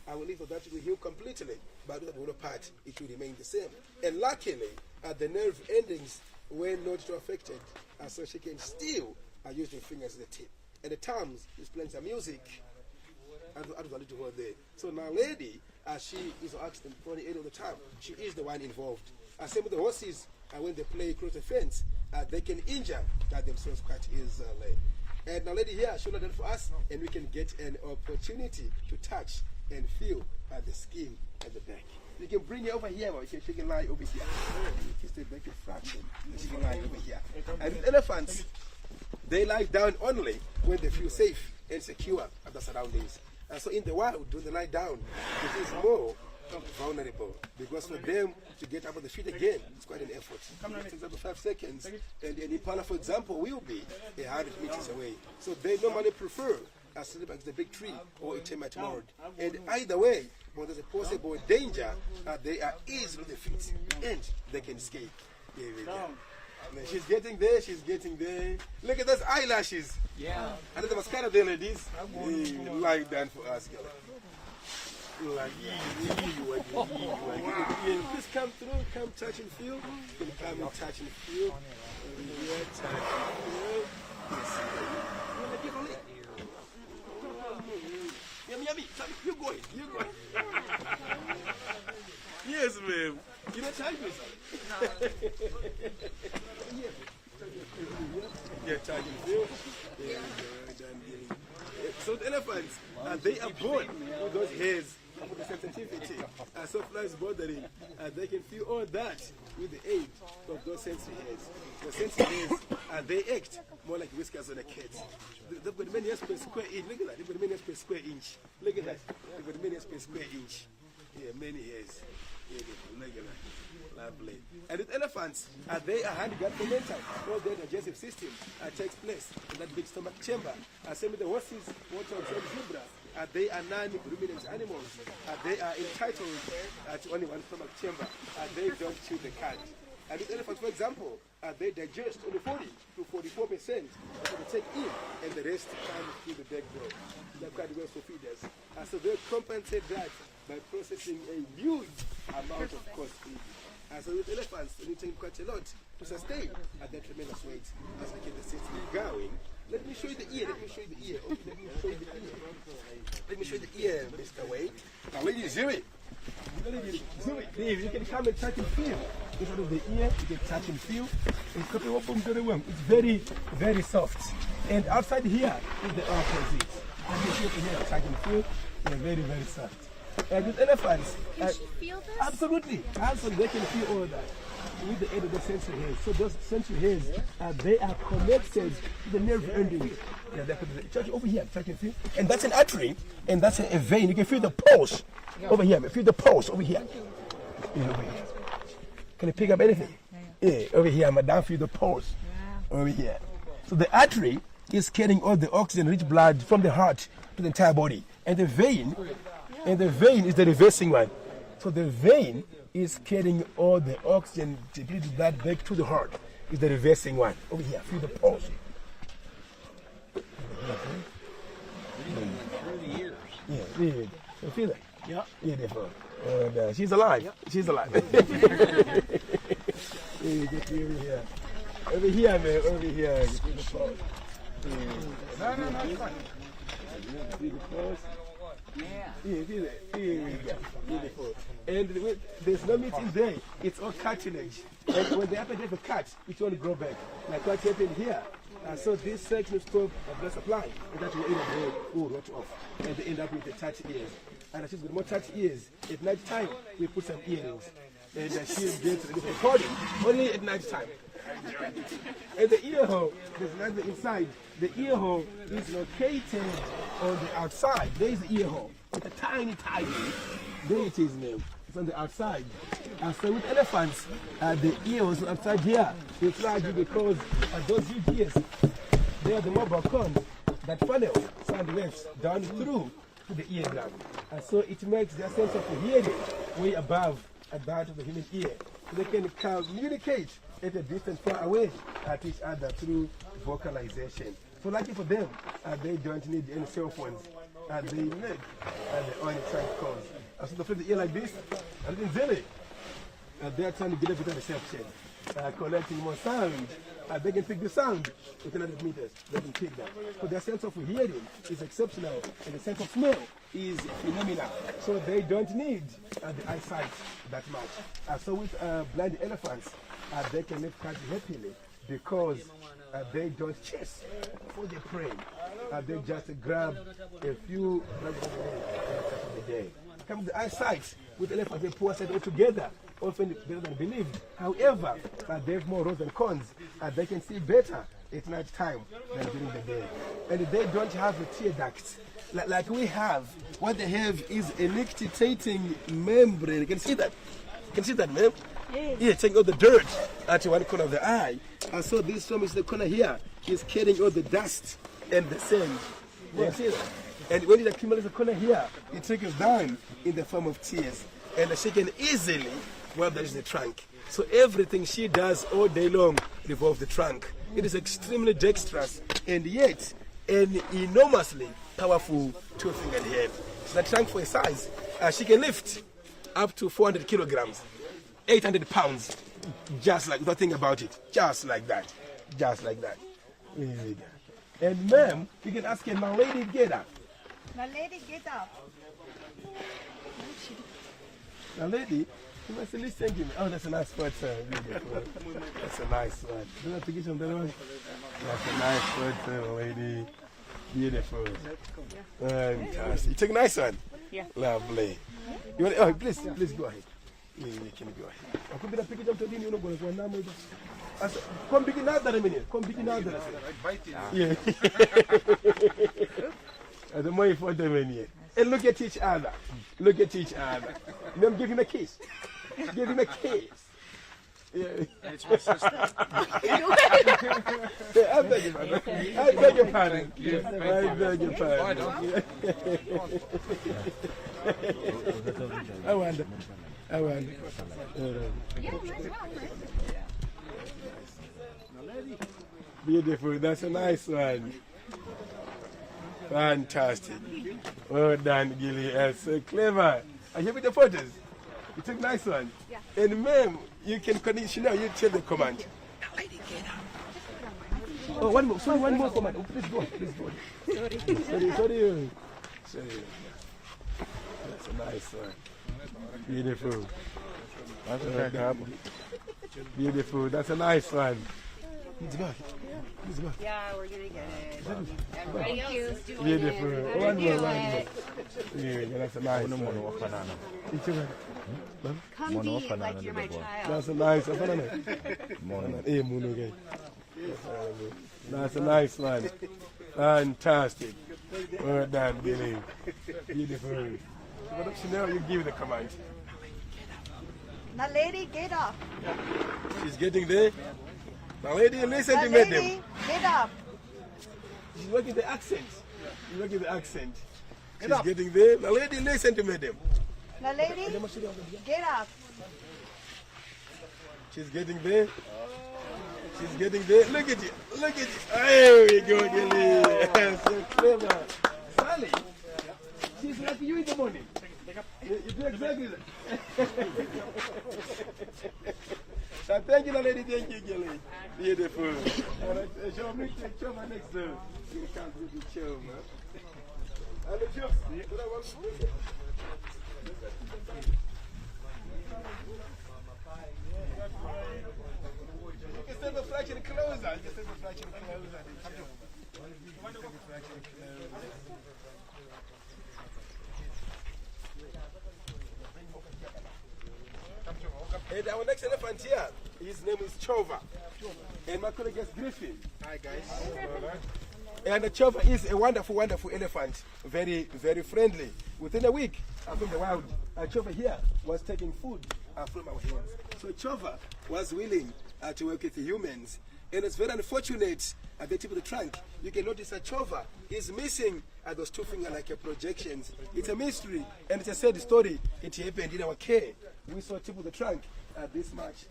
I will leave for that to heal completely, but the other part, it will remain the same. And luckily, the nerve endings were not too affected, so she can still use the fingers as the tip. And the thumbs is playing some music. So now lady, she is accident prone all the time. She is the one involved. Same with the horses, when they play across the fence, they can injure themselves quite easily. And now lady here, she'll done for us, and we can get an opportunity to touch and feel the skin and the back. You can bring her over here, or she can lie over here. You can stay back in fraction. She can lie over here. And with elephants, they lie down only when they feel safe and secure of the surroundings. And so in the wild, when they lie down, it is more vulnerable, because for them to get up on the feet again, it's quite an effort. It takes up to 5 seconds, and an impala, for example, will be 100 meters away. So they normally prefer a sleep like the big tree or a termite mound. And either way, when there's a possible danger, they are easily on the feet, and they can escape. She's getting there, she's getting there. Look at those eyelashes. Yeah. And the mascara there, ladies. Lie down for us, girl. Please come through, come touch and feel. You can come and touch and feel. Yeah, touch and feel. Yes. Yummy. You go. Yes, ma'am. You don't touch me, sir. Yeah, touch and feel. So the elephants, they are born with those hairs. With the sensitivity, so flies bothering, they can feel all that with the aid of those sensory hairs. The sensory hairs, they act more like whiskers on a cat. They've got many hairs per square inch. Look at that. They've got many hairs per square inch. Look at that. They've got many hairs per square inch. Yeah, many hairs. Look at that. Lovely. And with elephants, they are handicapped for mental. All their digestive system takes place in that big stomach chamber. Same with the horses, water, zebra. They are non-ruminant animals. They are entitled to only one stomach chamber. They don't chew the cud. And with elephants, for example, they digest only 40 to 44% of what they take in, and the rest comes through the back door. They're quite well for feeders. So they compensate that by processing a huge amount of coarse feed. So with elephants, they need quite a lot to sustain their tremendous weight as they get the system going. Let me show you the ear. Let me show you the ear, Mr. Wade. Now, lady, Zuri. You can come and touch and feel. Inside of the ear, you can touch and feel. It's very, very soft. And outside here is the opposite. You can see over here, touch and feel. They're very, very soft. And with elephants, Can she feel this? absolutely, they can feel all that with the aid of the sensory hairs. So those sensory hairs, they are connected to the nerve endings. Yeah, they're connected. Touch over here, touch and feel. And that's an artery, and that's a vein. You can feel the pulse over here. Feel the pulse over here. Yeah, over here. Can you pick up anything? Yeah, over here, madam, feel the pulse over here. So the artery is carrying all the oxygen-rich blood from the heart to the entire body, and the vein is the reversing one. So the vein is carrying all the oxygen depleted blood back to the heart. Is the reversing one over here. Feel the pulse. Yeah, yeah. You feel it? Yeah. Beautiful. And she's alive. Yep. She's alive. Yeah, get you over here. Over here, man. Over here. Get the pulse. No, it's fine. Feel the pulse. Yeah, feel it. Here we go. Beautiful. And there's no meat in there. It's all cartilage. And when the appetite of cut, it won't grow back. Like what happened here. So this section of stop blood supply, and that will end up rot off. And they end up with the touch ears. And she's got more touch ears. At night time, we put some earrings. And she gets the recording only at night time. And the ear hole, there's nothing inside. The ear hole is located on the outside. There is the ear hole. It's a tiny. There it is now. It's on the outside. And so with elephants, the ears outside here, they fly you because those huge ears, they are the mobile cones that funnel sound waves down through to the eardrum. And so it makes their sense of hearing way above that of the human ear. So they can communicate at a distance far away to each other through vocalization. So lucky for them, they don't need any cell phones. They make the only trunk calls. So they flip the ear like this, and in Zambezi, they're trying to get a better reception, collecting more sound. They can pick the sound within 100 meters. They can pick that. So their sense of hearing is exceptional, and the sense of smell is phenomenal. So they don't need the eyesight that much. So with blind elephants, they can make catch happily because they don't chase for the prey. They just grab a few the day. Comes the eyesight with elephants, they poor sight altogether, often better than believed. However, they have more rods and cones, and they can see better at night time than during the day. And they don't have a tear duct like we have. What they have is a nictitating membrane. You can see that? You can see that, ma'am? Yes. Yeah, taking all the dirt at one corner of the eye. And so this one is the corner here is carrying all the dust and the sand. You can see that? And when it accumulates the corner here, it trickles down in the form of tears. And she can easily, well, that is the trunk. So everything she does all day long revolves the trunk. It is extremely dexterous and yet an enormously powerful two-fingered hand. So the trunk for a size, she can lift up to 400 kilograms, 800 pounds, just like, without thinking about it, just like that, just like that. And ma'am, you can ask her, my lady, get up. My lady, get up. Now, lady, you must listen to me. Oh, that's a nice photo. Beautiful. That's a nice one. Do you have to get some that one? That's a nice photo, lady. Beautiful. Fantastic. You took a nice one? Yeah. Lovely. You want, oh, please go ahead. Yeah, can you go ahead? I could be picking up to the you know, going to go come begin another minute. Come begin another. Yeah. The more for them in here. And look at each other. Look at each other. Then give him a kiss. Give him a kiss. Yeah. It's my sister. Yeah, I beg your pardon. I beg your pardon. I beg your pardon. I wonder. Beautiful. That's a nice one. Fantastic. Well done, Gilly. So clever. Are you happy with the photos? You took nice one. Yeah. And ma'am, you can condition you tell the command. Now, lady, get up. Oh, one more. Sorry, one more command. Oh, please go. Sorry. That's a nice one. Beautiful. Beautiful. That's a nice one. It's back. It's back. Yeah, we're gonna get it. Everybody else is doing Beautiful. it. We One gotta more, do one it. Yeah, that's a nice one. It's a Come be like you're my child. That's a nice one. Hey, Mono guy. That's a nice one. Fantastic. Well done, Billy. Beautiful. Chanel, you give the command. Now, lady, get up. She's getting there. Now, lady, listen Now, to madam. lady, get up. She's working the accent. She's working the accent. She's getting there. Now, lady, listen to madam. Now, lady, get up. She's getting there. She's getting there. Look at you. Look at you. There we go, Gilly. So clever. Sally, she's like you in the morning. You do exactly that. So thank you, lady. Thank you, Gilly. Beautiful. All right, show me take Chova next door. You can't do the show, man. And the show. You can step a fraction closer. You can step a fraction closer. And our next elephant here, his name is Chova. And my colleague is Griffin. Hi guys. And the Chova is a wonderful, wonderful elephant. Very, very friendly. Within a week from the wild, Chova here was taking food from our hands. So Chova was willing to work with the humans. And it's very unfortunate at the tip of the trunk. You can notice that Chova is missing those two finger-like projections. It's a mystery and it's a sad story. It happened in our care. We saw tip of the trunk this much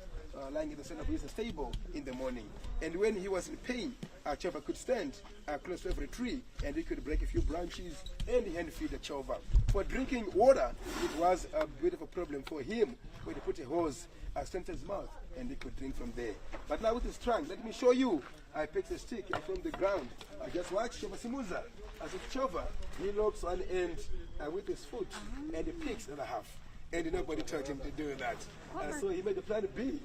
lying in the center of his stable in the morning. And when he was in pain, Chova could stand close to every tree and he could break a few branches and hand feed the Chova. For drinking water, it was a bit of a problem for him when he put a hose center his mouth and he could drink from there. But now with his trunk, let me show you. I picked a stick from the ground. Just watch Chova Simuza. As a Chova, he locks one end with his foot and he picks the other half. And nobody taught him to do that. So he made the plan B.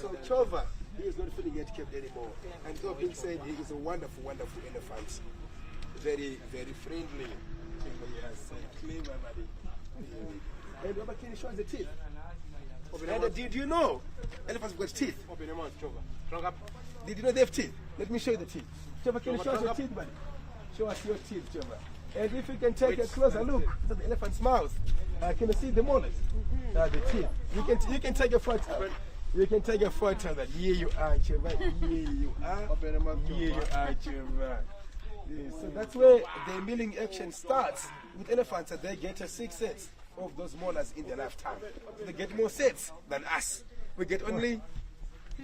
So Chova, he is not feeling yet kept anymore. And so being said, he is a wonderful, wonderful elephant. Very, very friendly. Yes, clever, buddy. And Baba, can you show us the teeth? And did you know elephants have got teeth? Did you know they have teeth? Let me show you the teeth. Chova, can you show us your teeth, buddy? Show us your teeth, Chova. And if you can take a closer look at the elephant's mouth, can you see the molars? The teeth. You can take a photo. You can take a photo that here you are, Chova. Here you are. Here you are, Chova. Yeah, so that's where the milling action starts with elephants, and they get 6 sets of those molars in their lifetime. They get more sets than us. We get only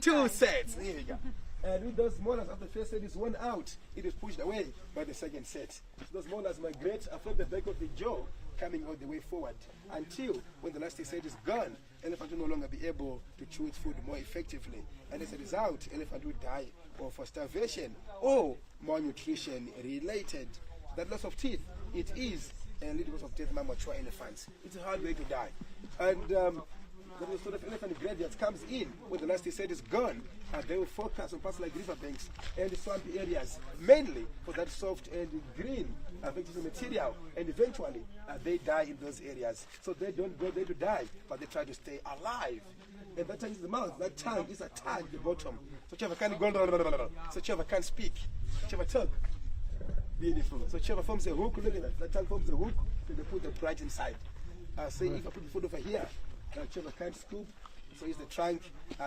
2 sets. Here we go. And with those molars, after the first set is worn out, it is pushed away by the second set. So those molars migrate from the back of the jaw, coming all the way forward, until when the last set is gone, elephant will no longer be able to chew its food more effectively. And as a result, elephant will die of starvation or malnutrition related. That loss of teeth, it is a little bit of death by mature elephants. It's a hard way to die. And the sort of elephant graveyards comes in when the last set is gone, and they will focus on parts like riverbanks and swampy areas, mainly for that soft and green vegetable material, and eventually they die in those areas. So they don't go there to die, but they try to stay alive. And that tongue is the mouth, that tongue is a tongue at the bottom. So Chova can't go, so Chova can't speak. Chova talk. Beautiful. So Chova forms a hook, look at that. That tongue forms a hook, so they put the branch inside. Say if I put the food over here, Chova can't scoop, so it's the trunk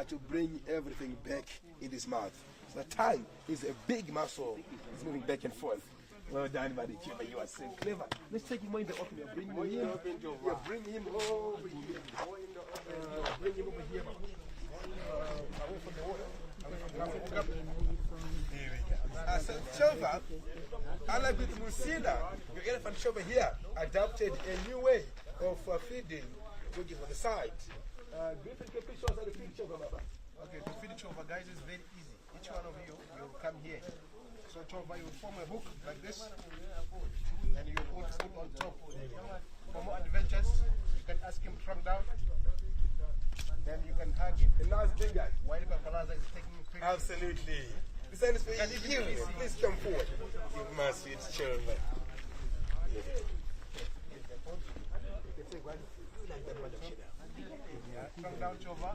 to bring everything back in his mouth. So the tongue is a big muscle, it's moving back and forth. Well done, buddy. Chova, you are so clever. Let's take him more in the open. Bring him in. Bring him over here. Bring him over here. Away from the water. Away from the water. Here we go. So Chova, unlike with Musina, your elephant Chova here adopted a new way of feeding, which is on the side. Griffin, can you show us how to feed Chova, Baba? Okay, to feed Chova, guys, is very easy. Each one of you will come here. So Chova, you will form a hook like this, and you put food on top. For more adventures, you can ask him to come down, then you can hug him. And now it's big guy. While Papalaza is taking pictures. Absolutely. This is for you. Please come forward. You must see it's children. Come down, Chova.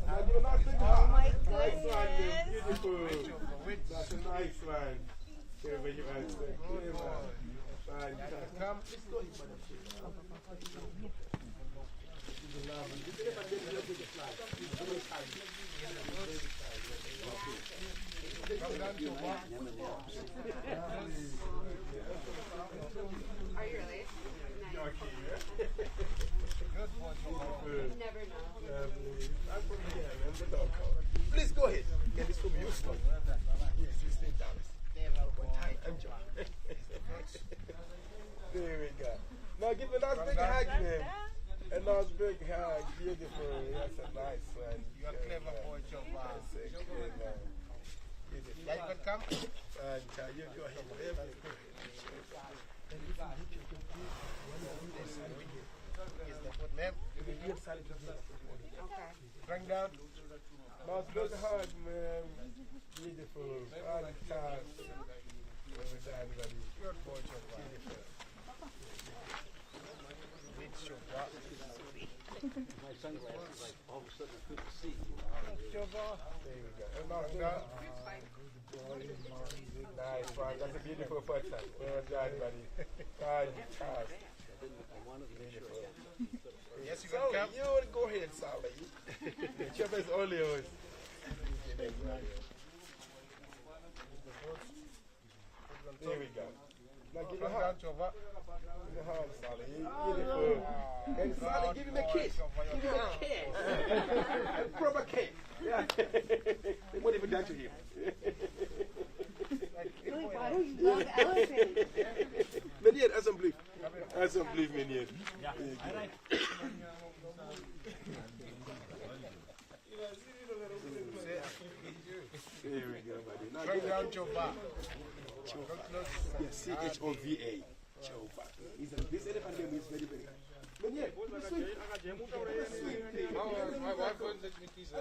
Oh my goodness. Beautiful. That's a nice one. Wherever you are. Come. Come down, Chova. Are you really? Good boy, Chova. You never know. I'm from here, I'm the dog. Please go ahead. Get this from you. Yes, $16. Enjoy. There we go. Now give a nice big hug, man. A nice big hug. Beautiful. That's a nice one. You're a clever boy, Chova. That's a good one. Beautiful. Yeah, you can come. And you go ahead. Very good. Is the foot left? Okay. Bring down. Nice big hug, man. Beautiful. Fantastic. Good boy, Chova. My sunglasses, like, all of a sudden I couldn't see. Chova. There we go. Nice one. That's a beautiful photo. Well done, buddy. Fantastic. I wanted to make sure. Yes, you So, can come. you go ahead, Sally. Chova is all yours. There we go. Now give a Come hug. down, Chova. Give a hug, Sally. Beautiful. And Sally, give him a kiss. Give him a kiss. A proper kiss. Yeah. What have you done to him? Really, why don't you love elephants? Meneer, alsjeblieft. Alsjeblieft, meneer. There we go, buddy. Now Bring give down it. Chova. Yes, C-H-O-V-A. Chova. This elephant name is very, very good. Meneer, sweet. My wife won't let me kiss her.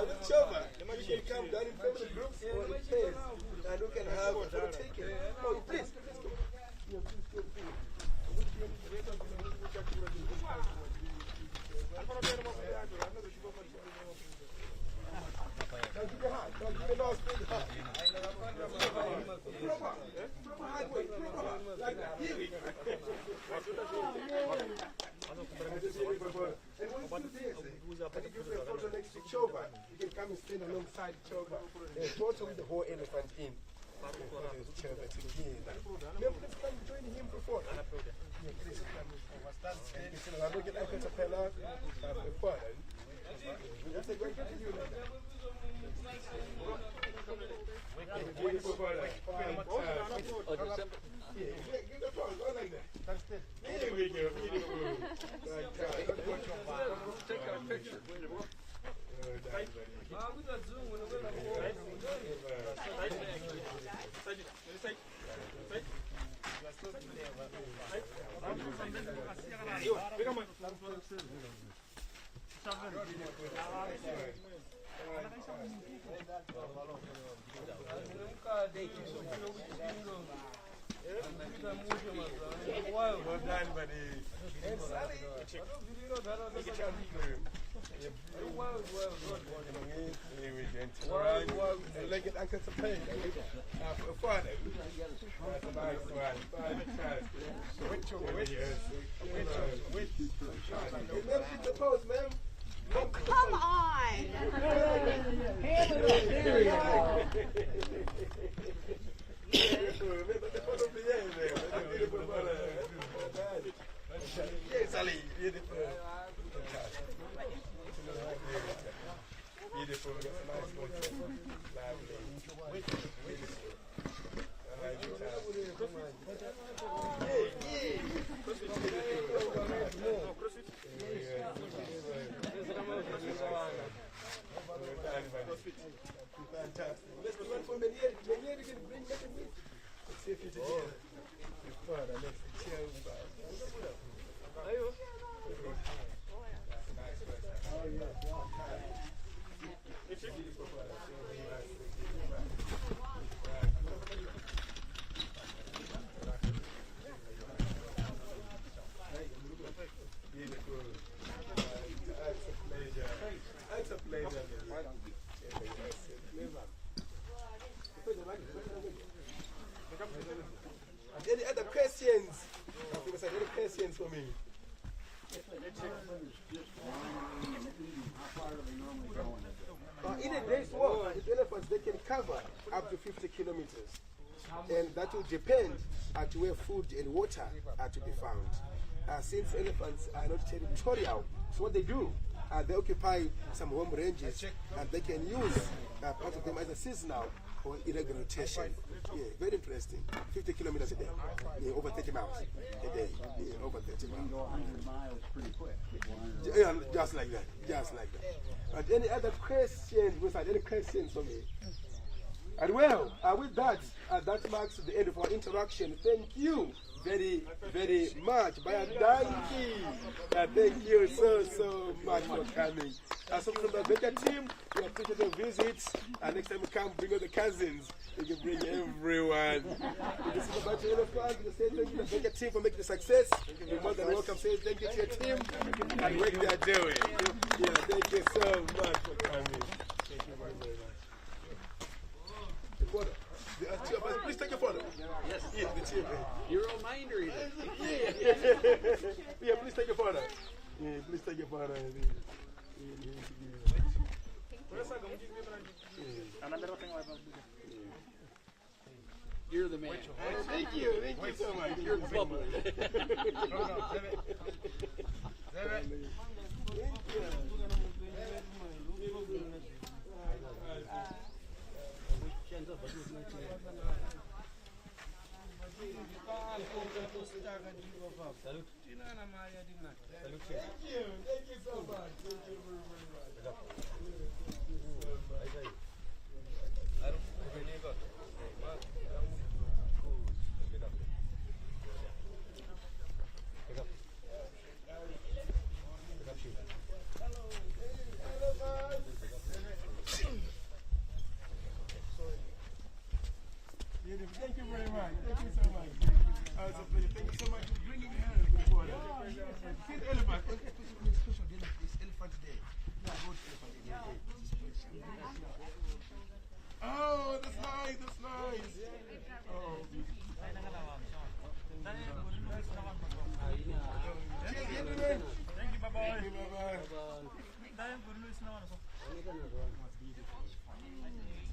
With Chova, you can come down in family groups or in pairs and you can have a photo taken. Oh, please. Now give me a hug. Now give me a nice big hug. Proper hug, wait, proper hug. Like that. Here we go. And once you do this, and you do a photo next to Chova, you can come and stand alongside Chova. And photo with the whole elephant in. Chova together. Now please come join him for photo. Yeah, please come. I'm going to get like a fella. Have a photo. That's a great to you. Beautiful photo. Oh, December. Yeah, give the photo. Go like that. There we go. Beautiful. Take our picture. Well done, buddy. And Sally, like it, Uncle Sapay. Father. That's a nice one. Which Let me the post, ma'am. Come on. Yes, Ali. Beautiful. Beautiful. That's a nice one. Lovely. Beautiful. I like it. Fantastic. Let's do one for Menier. Menier, you can bring back and let's see if you're together. Your father, let's cheer you back. Nice one. questions? Any questions for me? In a day's walk, with elephants, they can cover up to 50 kilometers. And that will depend at where food and water are to be found. Since elephants are not territorial, so what they do, they occupy some home ranges and they can use part of them as a seasonal or irregular rotation. Yeah, very interesting. 50 kilometers a day. Yeah, over 30 miles a day. Yeah, over 30 miles. 100 miles pretty quick. Yeah, just like that. Just like that. And any other questions? Any questions for me? And well, with that, that marks the end of our interaction. Thank you very, very much. By a donkey. Thank you so much for coming. So from the Baker team, we appreciate your visit. Next time you come, bring all the cousins. You can bring everyone. This is about your elephant. You say thank you to the Baker team for making the success. You're more than welcome. Say thank you to your team and work they are doing. Yeah, thank you so much for coming. Thank you very, very much. The photo. Please take a photo. Yes. Yeah, the team. You're a mind reader. Yeah, please take a photo. Yeah, please take a photo. You're the man. Thank you so much. You're bubbly. Thank you so much. Thank you very much. Thank you very much. Thank you so much. It's a pleasure. Thank you so much for bringing her before that. See the elephant. Special day. It's Elephant Day. Oh, that's nice. That's nice. Oh, cheers, gentlemen. Thank you. Bye-bye. Thank you. Bye-bye.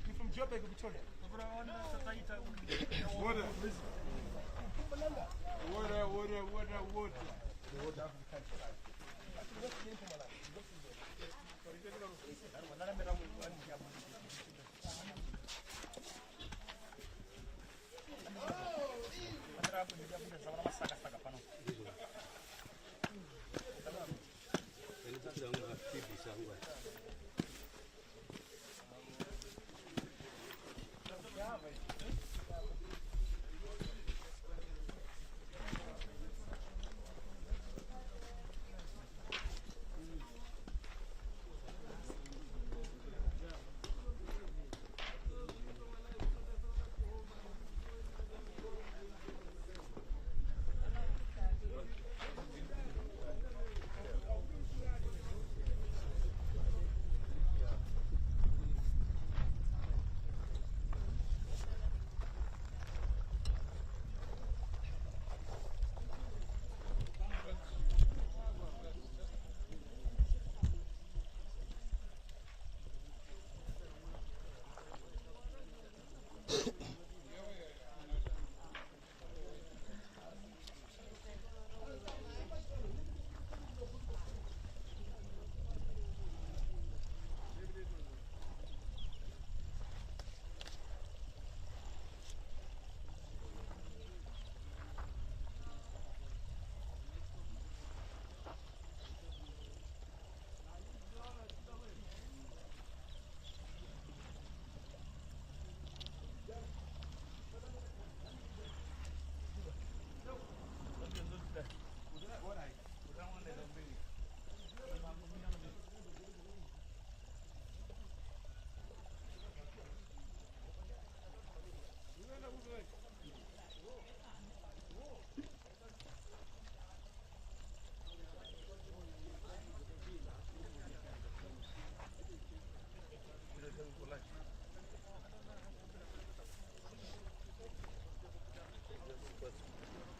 You're from Joburg, Victoria. Water.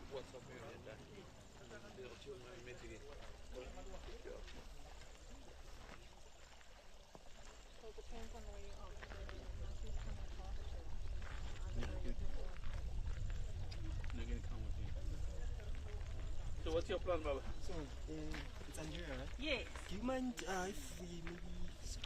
WhatsApp me and that. They'll chill my mitigate. You're gonna come with me. So what's your plan, Baba? So, it's Andrea, right? Yes. Do you mind if we maybe just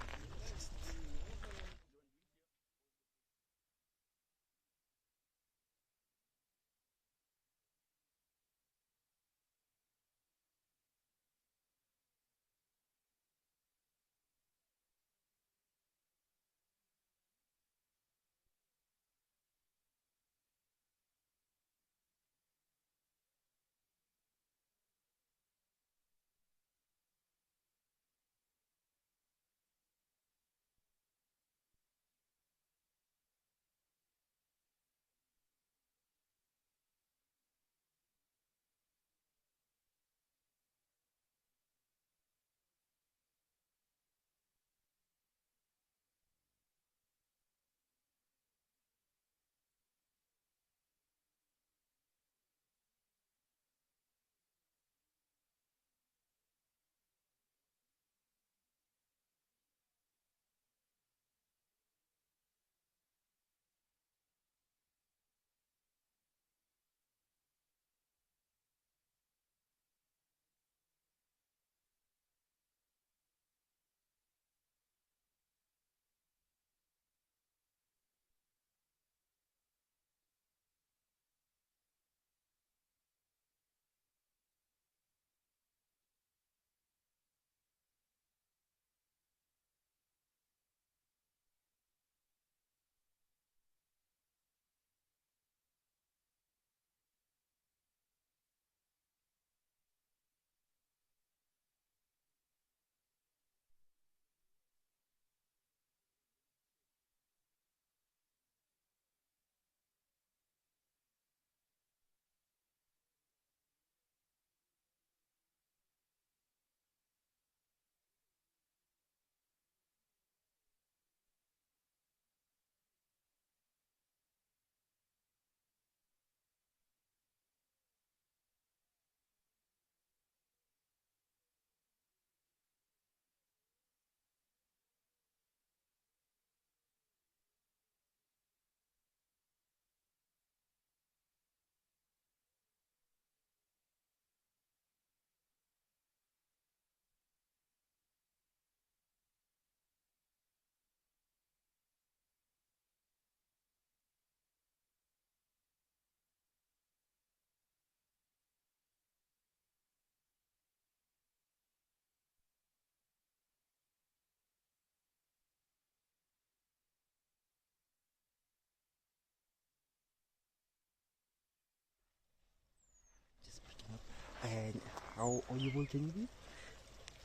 picking up? And how audible can you be?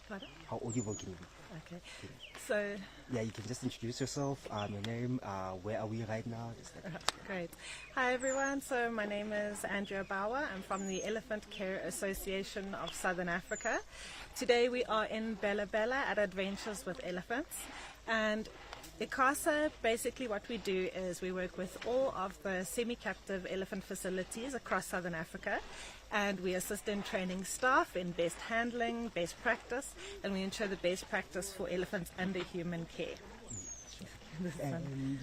Pardon? How audible can you be? Okay. So, Yeah, you can just introduce yourself, your name, where are we right now? Just like great. Hi everyone. So my name is Andrea Bauer. I'm from the Elephant Care Association of Southern Africa. Today we are in Bella Bella at Adventures with Elephants. And ICASA, basically what we do is we work with all of the semi-captive elephant facilities across Southern Africa, and we assist in training staff in best handling, best practice, and we ensure the best practice for elephants under human care. And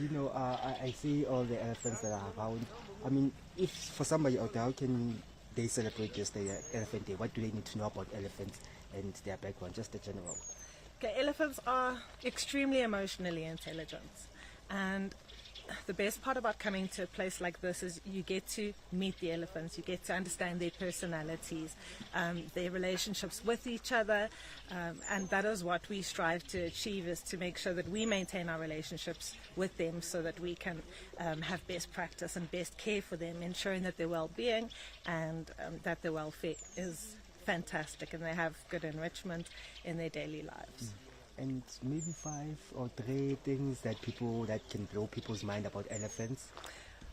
I see all the elephants that are around. I mean, if for somebody out there, how can they celebrate just the Elephant Day? What do they need to know about elephants and their background, just the general? Okay, elephants are extremely emotionally intelligent, and the best part about coming to a place like this is you get to meet the elephants, you get to understand their personalities, their relationships with each other, and that is what we strive to achieve, is to make sure that we maintain our relationships with them so that we can have best practice and best care for them, ensuring that their well-being and that their welfare is fantastic and they have good enrichment in their daily lives. And maybe 5 or 3 things that can blow people's mind about elephants.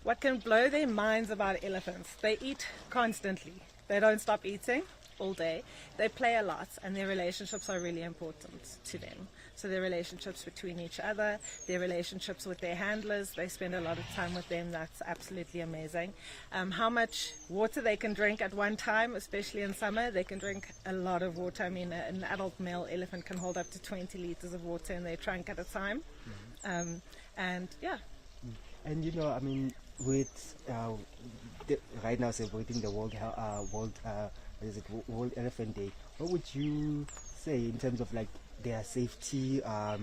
What can blow their minds about elephants? They eat constantly. They don't stop eating. all day. They play a lot, and their relationships are really important to them. So their relationships between each other, their relationships with their handlers, they spend a lot of time with them. That's absolutely amazing. How much water they can drink at one time, especially in summer, they can drink a lot of water. I mean, an adult male elephant can hold up to 20 liters of water in their trunk at a time. And yeah. And you know, I mean, with right now celebrating the World Elephant Day, what would you say in terms of like their safety? Are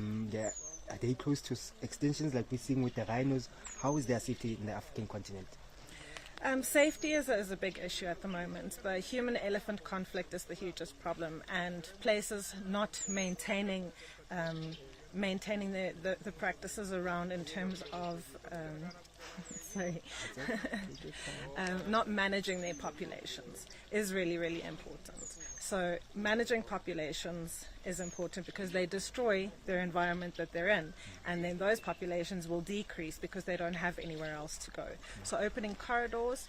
they close to extinctions like we're seeing with the rhinos? How is their safety in the African continent? Safety is a big issue at the moment. The human-elephant conflict is the hugest problem, and places not maintaining the practices around in terms of not managing their populations is really, really important. So managing populations is important because they destroy their environment that they're in, and then those populations will decrease because they don't have anywhere else to go. So opening corridors,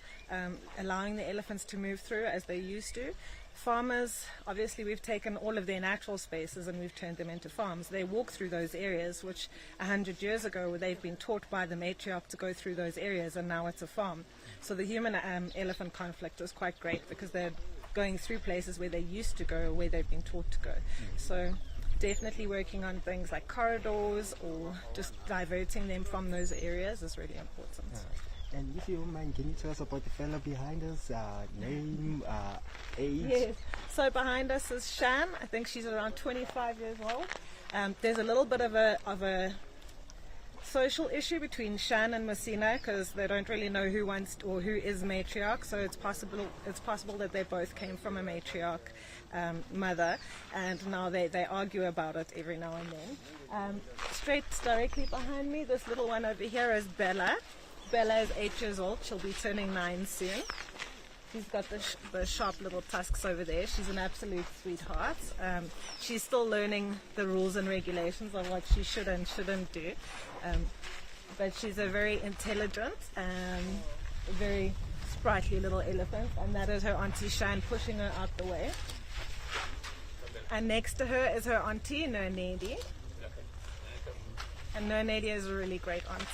allowing the elephants to move through as they used to. Farmers, obviously we've taken all of their natural spaces and we've turned them into farms. They walk through those areas, which 100 years ago they've been taught by the matriarch to go through those areas, and now it's a farm. So the human-elephant conflict is quite great because they're going through places where they used to go or where they've been taught to go. So definitely working on things like corridors or just diverting them from those areas is really important. And if you don't mind, can you tell us about the fella behind us? Name, age? Yes. So behind us is Shan. I think she's around 25 years old. There's a little bit of a social issue between Shan and Mina because they don't really know who is matriarch. So it's possible that they both came from a matriarch mother, and now they argue about it every now and then. Straight directly behind me, this little one over here is Bella. Bella is 8 years old. She'll be turning 9 soon. She's got the sharp little tusks over there. She's an absolute sweetheart. She's still learning the rules and regulations of what she should and shouldn't do. But she's a very intelligent, very sprightly little elephant. And that is her auntie Shan pushing her out the way. And next to her is her auntie Nonedi. And Nonedi is a really great aunt.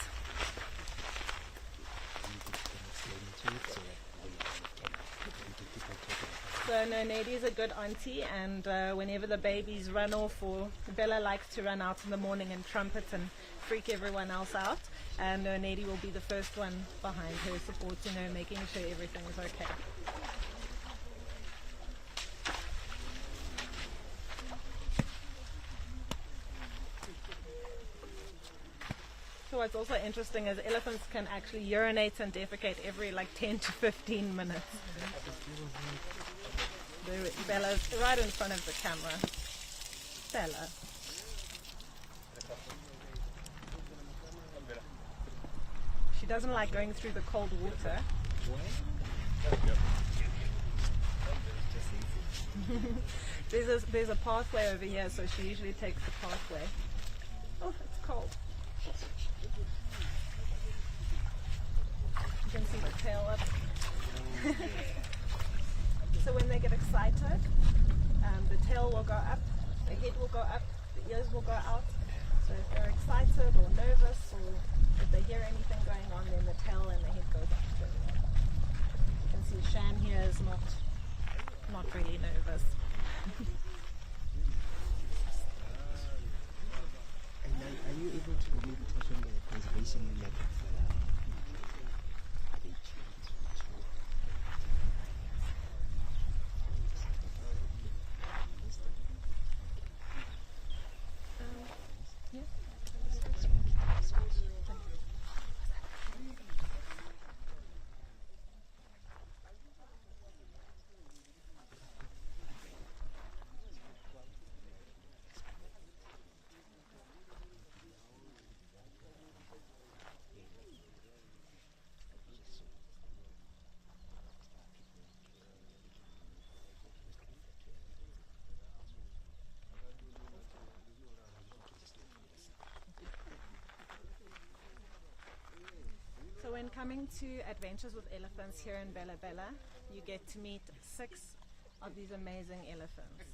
So Nonedi is a good auntie, and whenever the babies run off, or Bella likes to run out in the morning and trumpet and freak everyone else out, and Nonedi will be the first one behind her, supporting her, making sure everything is okay. So what's also interesting is elephants can actually urinate and defecate every 10 to 15 minutes. Bella's right in front of the camera. Bella. She doesn't like going through the cold water. There's a pathway over here, so she usually takes the pathway. Oh, it's cold. You can see the tail up. So when they get excited, the tail will go up, the head will go up, the ears will go out. So if they're excited or nervous, or if they hear anything going on, then the tail and the head goes up. You can see Shan here is not really nervous. And are you able to maybe touch on the conservation method for So when coming to adventures with elephants here in Bella Bella, you get to meet 6 of these amazing elephants.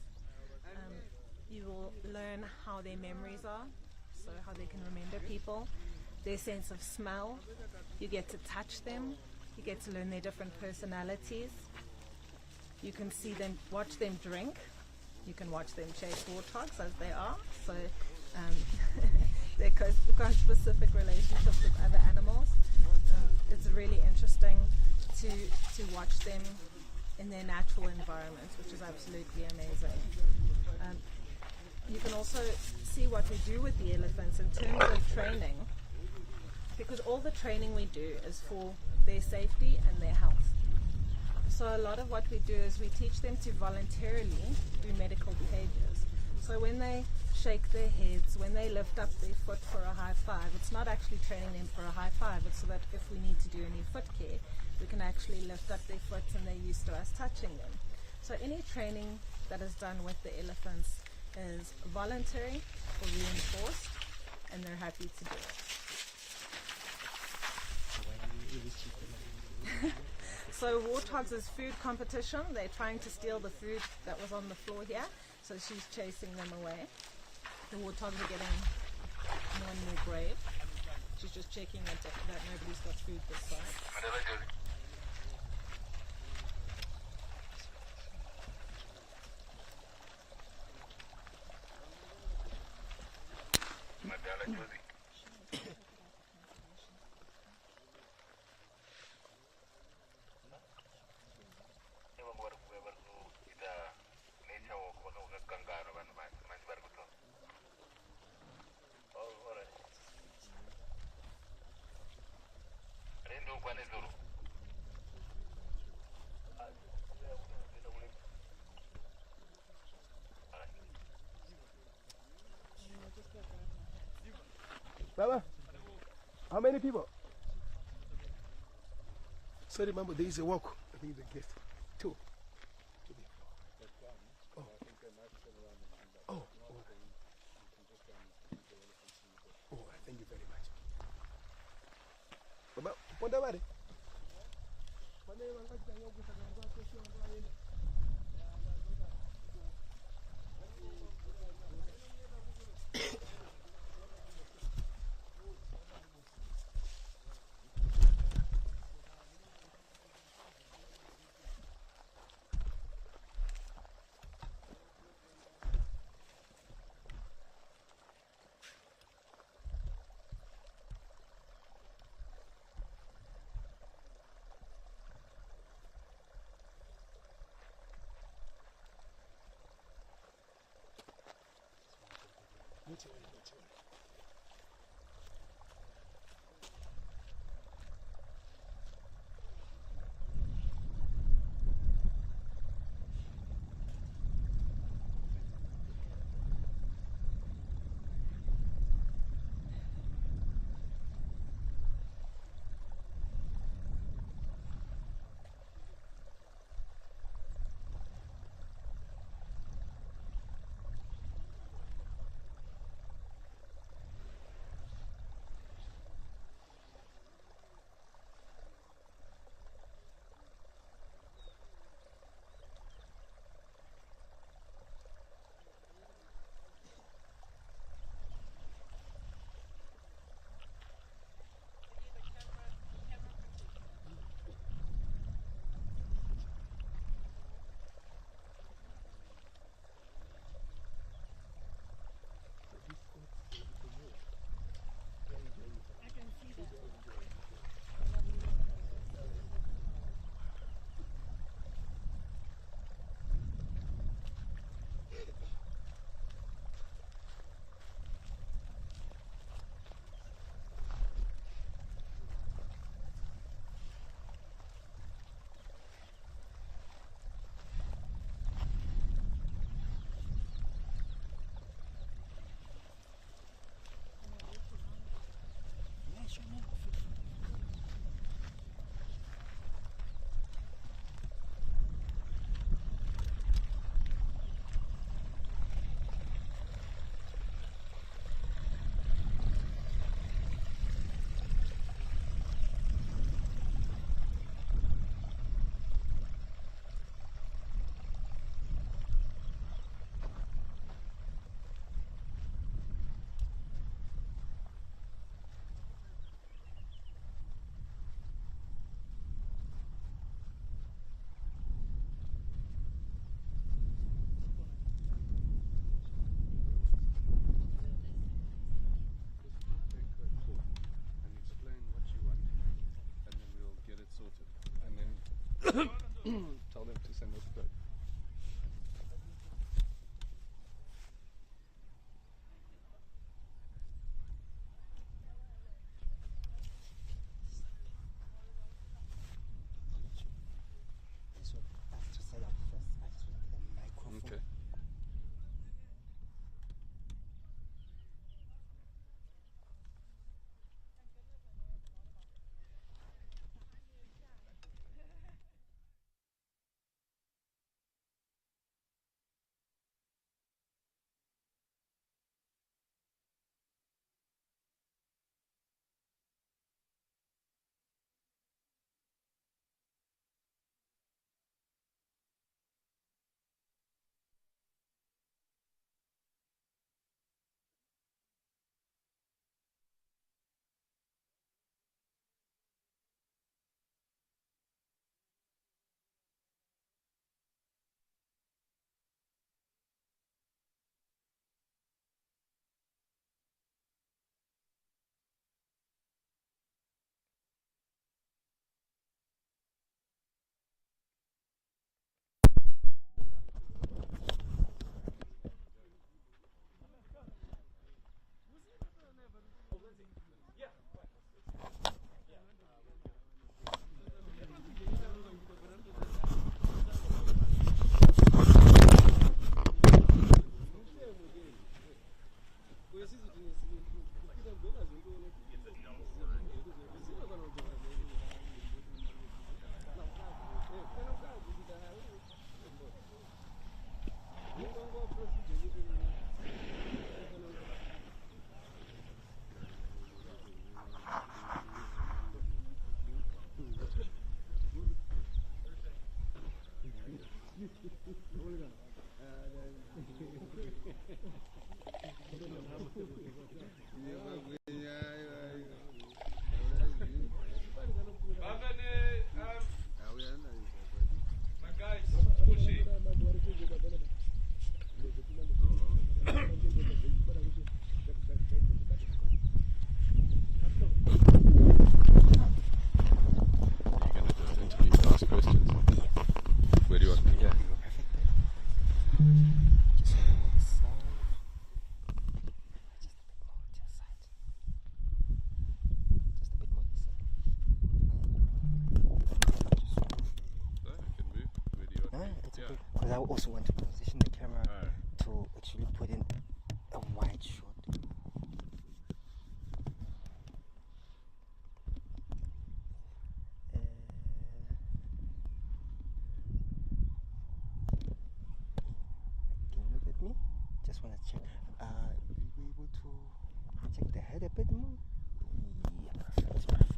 You will learn how their memories are, so how they can remember people, their sense of smell. You get to touch them. You get to learn their different personalities. You can see them, watch them drink. You can watch them chase warthogs as they are. So they're quite specific relationships with other animals. It's really interesting to watch them in their natural environment, which is absolutely amazing. You can also see what we do with the elephants in terms of training, because all the training we do is for their safety and their health. So a lot of what we do is we teach them to voluntarily do medical behaviors. So when they shake their heads, when they lift up their foot for a high five, it's not actually training them for a high five, it's so that if we need to do any foot care, we can actually lift up their foot and they're used to us touching them. So any training that is done with the elephants is voluntary or reinforced, and they're happy to do it. So warthogs' food competition, they're trying to steal the food that was on the floor here, so she's chasing them away. The warthogs are getting more and more brave. She's just checking that nobody's got food this side. Baba, how many people? Sorry, Mama, there is a walk. I think the gate. Two. Oh. Oh. Oh, thank you very much. Baba, ponda bari. Tell them to send us back. So that's just set up first. I just want the microphone. Okay. Because I also want to position the camera to actually put in a wide shot. Can you look at me? Just want to check. Will you be able to project the head a bit more? Yeah, perfect, perfect.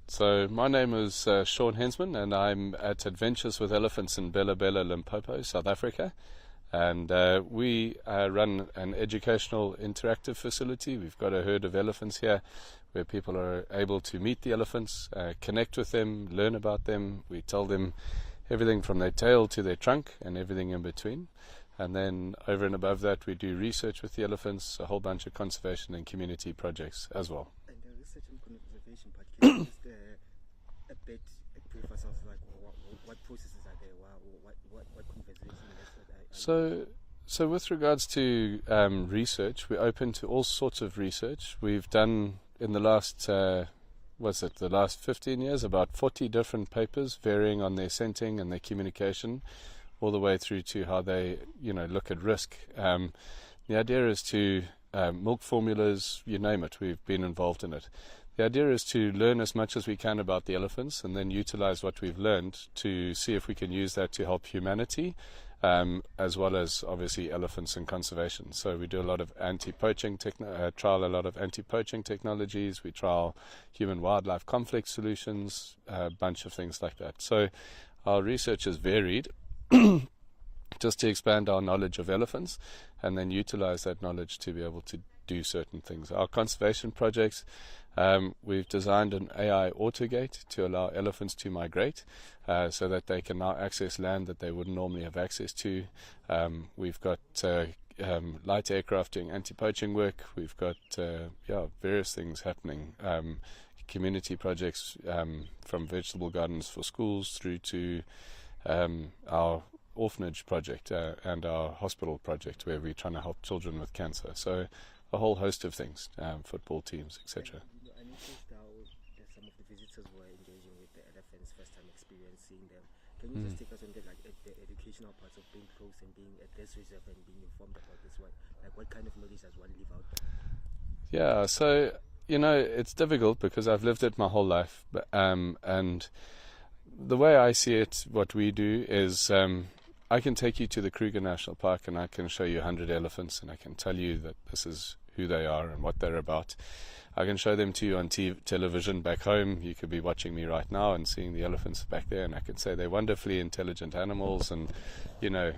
So my name is Sean Hensman, and I'm at Adventures with Elephants in Bela Bela, Limpopo, South Africa. And we run an educational interactive facility. We've got a herd of elephants here where people are able to meet the elephants, connect with them, learn about them. We tell them everything from their tail to their trunk and everything in between. And then over and above that, we do research with the elephants, a whole bunch of conservation and community projects as well. And the research and conservation part, can you just a bit brief us of like what processes are there, what conversation? So with regards to research, we're open to all sorts of research. We've done in the last the last 15 years about 40 different papers, varying on their scenting and their communication, all the way through to how they look at risk. The idea is to milk formulas, you name it, we've been involved in it. The idea is to learn as much as we can about the elephants and then utilize what we've learned to see if we can use that to help humanity as well as obviously elephants and conservation. So we do a lot of trial a lot of anti-poaching technologies. We trial human-wildlife conflict solutions, a bunch of things like that. So our research is varied, just to expand our knowledge of elephants and then utilize that knowledge to be able to do certain things. Our conservation projects, we've designed an AI autogate to allow elephants to migrate so that they can now access land that they wouldn't normally have access to. We've got light aircraft doing anti-poaching work. We've got various things happening. Community projects from vegetable gardens for schools through to our orphanage project and our hospital project where we're trying to help children with cancer. So a whole host of things, football teams, etc. I noticed how some of the visitors were engaging with the elephants, first time experiencing them. Can you just take us on the educational parts of being close and being at this reserve and being informed about this one? Like what kind of knowledge does one leave out? Yeah, so it's difficult because I've lived it my whole life, and the way I see it, what we do is I can take you to the Kruger National Park and I can show you 100 elephants and I can tell you that this is who they are and what they're about. I can show them to you on television back home. You could be watching me right now and seeing the elephants back there, and I can say they're wonderfully intelligent animals, and they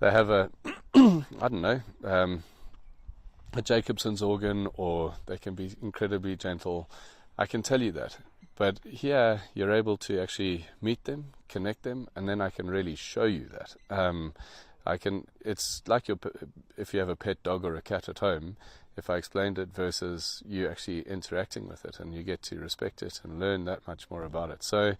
have a I don't know, a Jacobson's organ, or they can be incredibly gentle. I can tell you that. But here you're able to actually meet them, connect them, and then I can really show you that. It's like if you have a pet dog or a cat at home, if I explained it versus you actually interacting with it, and you get to respect it and learn that much more about it. So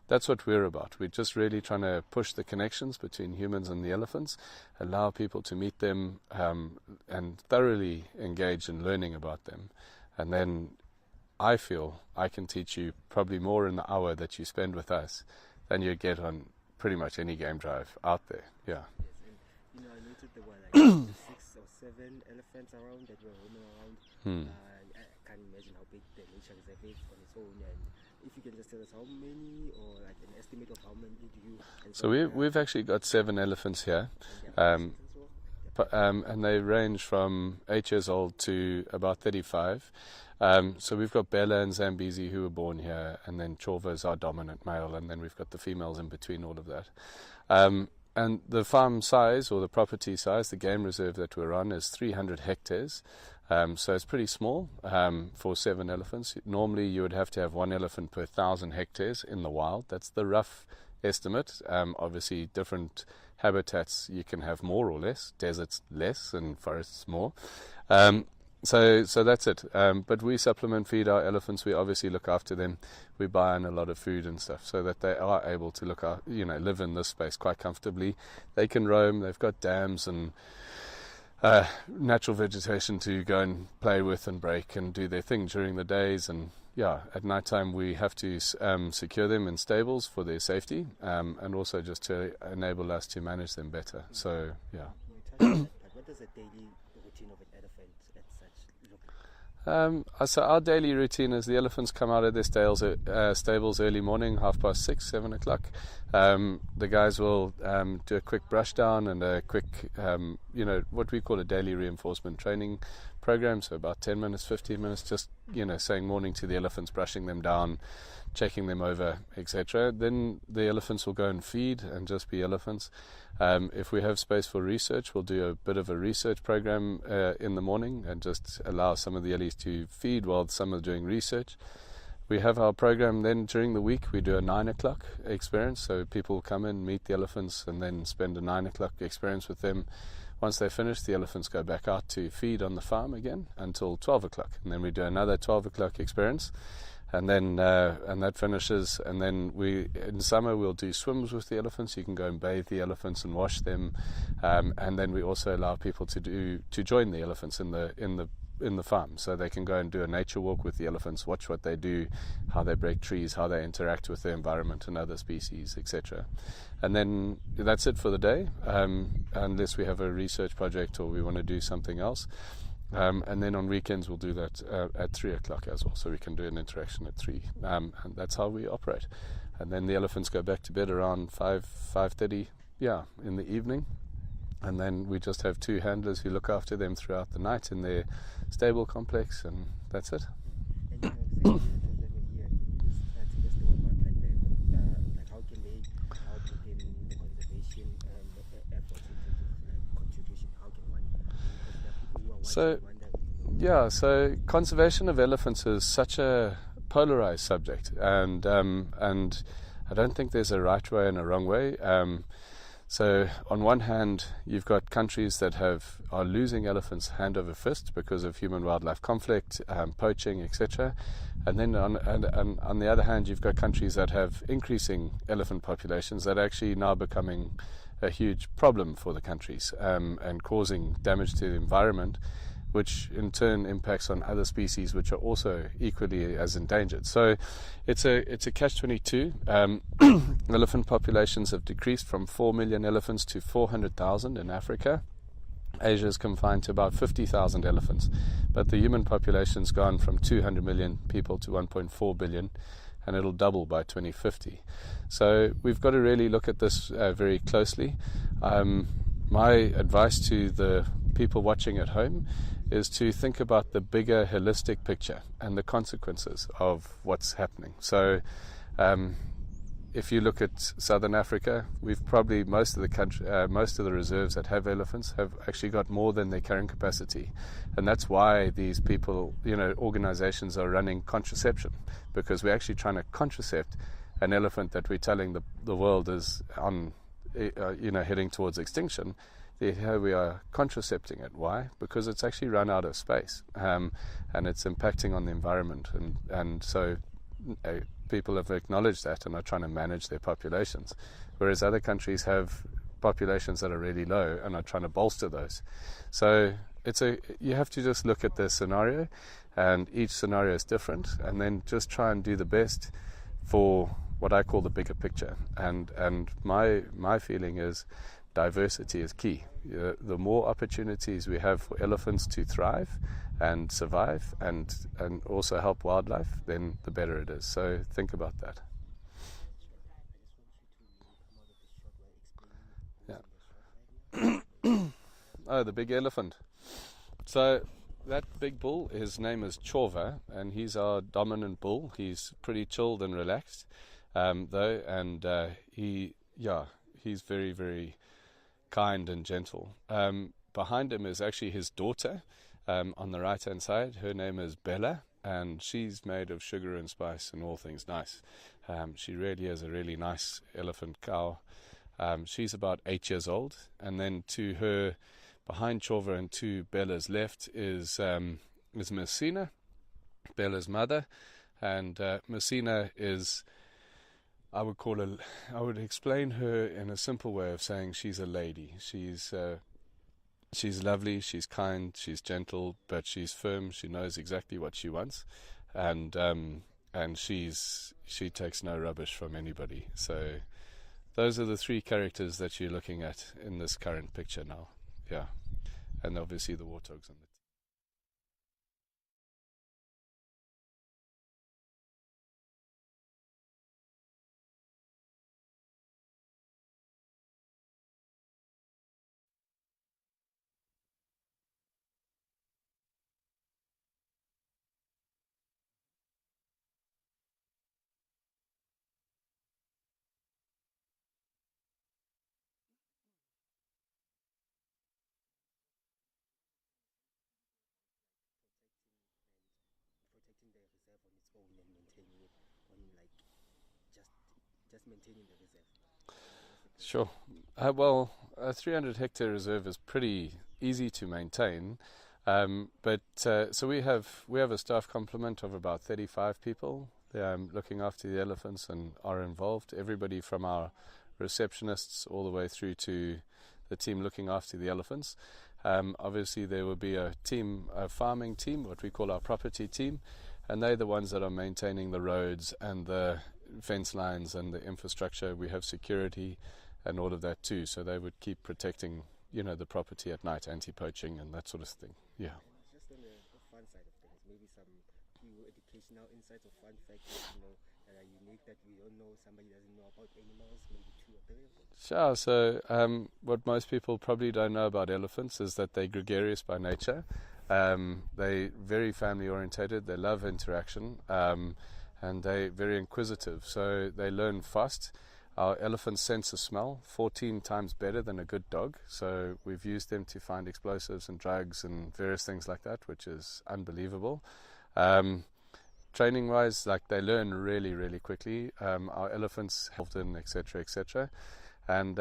that's what we're about. We're just really trying to push the connections between humans and the elephants, allow people to meet them and thoroughly engage in learning about them. And then I feel I can teach you probably more in the hour that you spend with us than you get on pretty much any game drive out there. Yeah. Yes, and I noticed there were like 6 or 7 elephants around that were roaming around. I can't imagine how big the nature reserve is on its own. And if you can just tell us how many, or like an estimate of how many do you? So we've actually got 7 elephants here. And they range from 8 years old to about 35. So we've got Bella and Zambezi who were born here, and then Chova is our dominant male, and then we've got the females in between all of that. And the farm size, or the property size, the game reserve that we're on, is 300 hectares. So it's pretty small for 7 elephants. Normally you would have to have 1 elephant per 1,000 hectares in the wild. That's the rough estimate. Obviously different habitats you can have more or less, deserts less and forests more. So that's it. But we supplement feed our elephants. We obviously look after them. We buy in a lot of food and stuff so that they are able to live in this space quite comfortably. They can roam. They've got dams and natural vegetation to go and play with and break and do their thing during the days. And at night time we have to secure them in stables for their safety, and also just to enable us to manage them better. So What does a daily routine of an elephant as such look like? So our daily routine is the elephants come out of their stables early morning, 6:30, 7 o'clock. The guys will do a quick brush down and a quick, what we call a daily reinforcement training program. So about 10 minutes, 15 minutes, just, saying morning to the elephants, brushing them down, checking them over, etc. Then the elephants will go and feed and just be elephants. If we have space for research, we'll do a bit of a research program in the morning and just allow some of the ellies to feed while some are doing research. We have our program then during the week. We do a 9 o'clock experience, so people come in, meet the elephants, and then spend a 9 o'clock experience with them. Once they finish, the elephants go back out to feed on the farm again until 12 o'clock, and then we do another 12 o'clock experience. And then and that finishes, and then in summer we'll do swims with the elephants. You can go and bathe the elephants and wash them, and then we also allow people to join the elephants in the farm, so they can go and do a nature walk with the elephants, watch what they do, how they break trees, how they interact with the environment and other species, etc. And then that's it for the day, unless we have a research project or we want to do something else. And then on weekends we'll do that at 3 o'clock as well, so we can do an interaction at 3, and that's how we operate. and then the elephants go back to bed around 5:30, in the evening. And then we just have 2 handlers who look after them throughout the night in their stable complex, and that's it. And you know, here, can you just take us through about like how can they help in the conservation efforts in terms of like contribution? How can one? Because there are people who are watching. Yeah, so conservation of elephants is such a polarized subject, and I don't think there's a right way and a wrong way. So on one hand, you've got countries that are losing elephants hand over fist because of human-wildlife conflict, poaching, etc. And then on the other hand, you've got countries that have increasing elephant populations that are actually now becoming a huge problem for the countries, and causing damage to the environment, which in turn impacts on other species which are also equally as endangered. So it's a catch-22. Elephant populations have decreased from 4 million elephants to 400,000 in Africa. Asia is confined to about 50,000 elephants, but the human population's gone from 200 million people to 1.4 billion, and it'll double by 2050. So we've got to really look at this very closely. My advice to the people watching at home is to think about the bigger holistic picture and the consequences of what's happening. So if you look at Southern Africa, we've probably most of the reserves that have elephants have actually got more than their carrying capacity, and that's why these people, organizations are running contraception, because we're actually trying to contracept an elephant that we're telling the world is on, heading towards extinction. Here we are contracepting it. Why? Because it's actually run out of space, and it's impacting on the environment, and so people have acknowledged that and are trying to manage their populations, whereas other countries have populations that are really low and are trying to bolster those. So you have to just look at the scenario, and each scenario is different, and then just try and do the best for what I call the bigger picture. And my feeling is diversity is key. The more opportunities we have for elephants to thrive and survive and also help wildlife, then the better it is. So think about that. Yeah. Oh, the big elephant. So that big bull, his name is Chova, and he's our dominant bull. He's pretty chilled and relaxed, though, and he's very, very kind and gentle. Behind him is actually his daughter, on the right hand side. Her name is Bella, and she's made of sugar and spice and all things nice. She really is a really nice elephant cow. She's about 8 years old, and then to her, behind Chova and to Bella's left is Messina, Bella's mother, and Messina is, I would explain her in a simple way of saying she's a lady. She's lovely, she's kind, she's gentle, but she's firm. She knows exactly what she wants, and she takes no rubbish from anybody. So those are the 3 characters that you're looking at in this current picture now. Yeah, and obviously the warthogs on the protecting the reserve on its own and maintaining it on just maintaining the reserve. Sure. Well, a 300 hectare reserve is pretty easy to maintain, but so we have a staff complement of about 35 people looking after the elephants and are involved. Everybody from our receptionists all the way through to the team looking after the elephants. Obviously, there will be a farming team, what we call our property team, and they're the ones that are maintaining the roads and the fence lines and the infrastructure. We have security and all of that too, so they would keep protecting, the property at night, anti-poaching and that sort of thing. Yeah. Just on the fun side of things, maybe some few educational insights or fun facts, that are unique that we don't know, somebody doesn't know about animals, maybe 2 or 3 of them? Sure. So what most people probably don't know about elephants is that they're gregarious by nature. They're very family orientated. They love interaction, and they're very inquisitive. So they learn fast. Our elephants sense of smell 14 times better than a good dog. So we've used them to find explosives and drugs and various things like that, which is unbelievable. Training wise, like, they learn really, really quickly. Our elephants helped in, etc., etc. And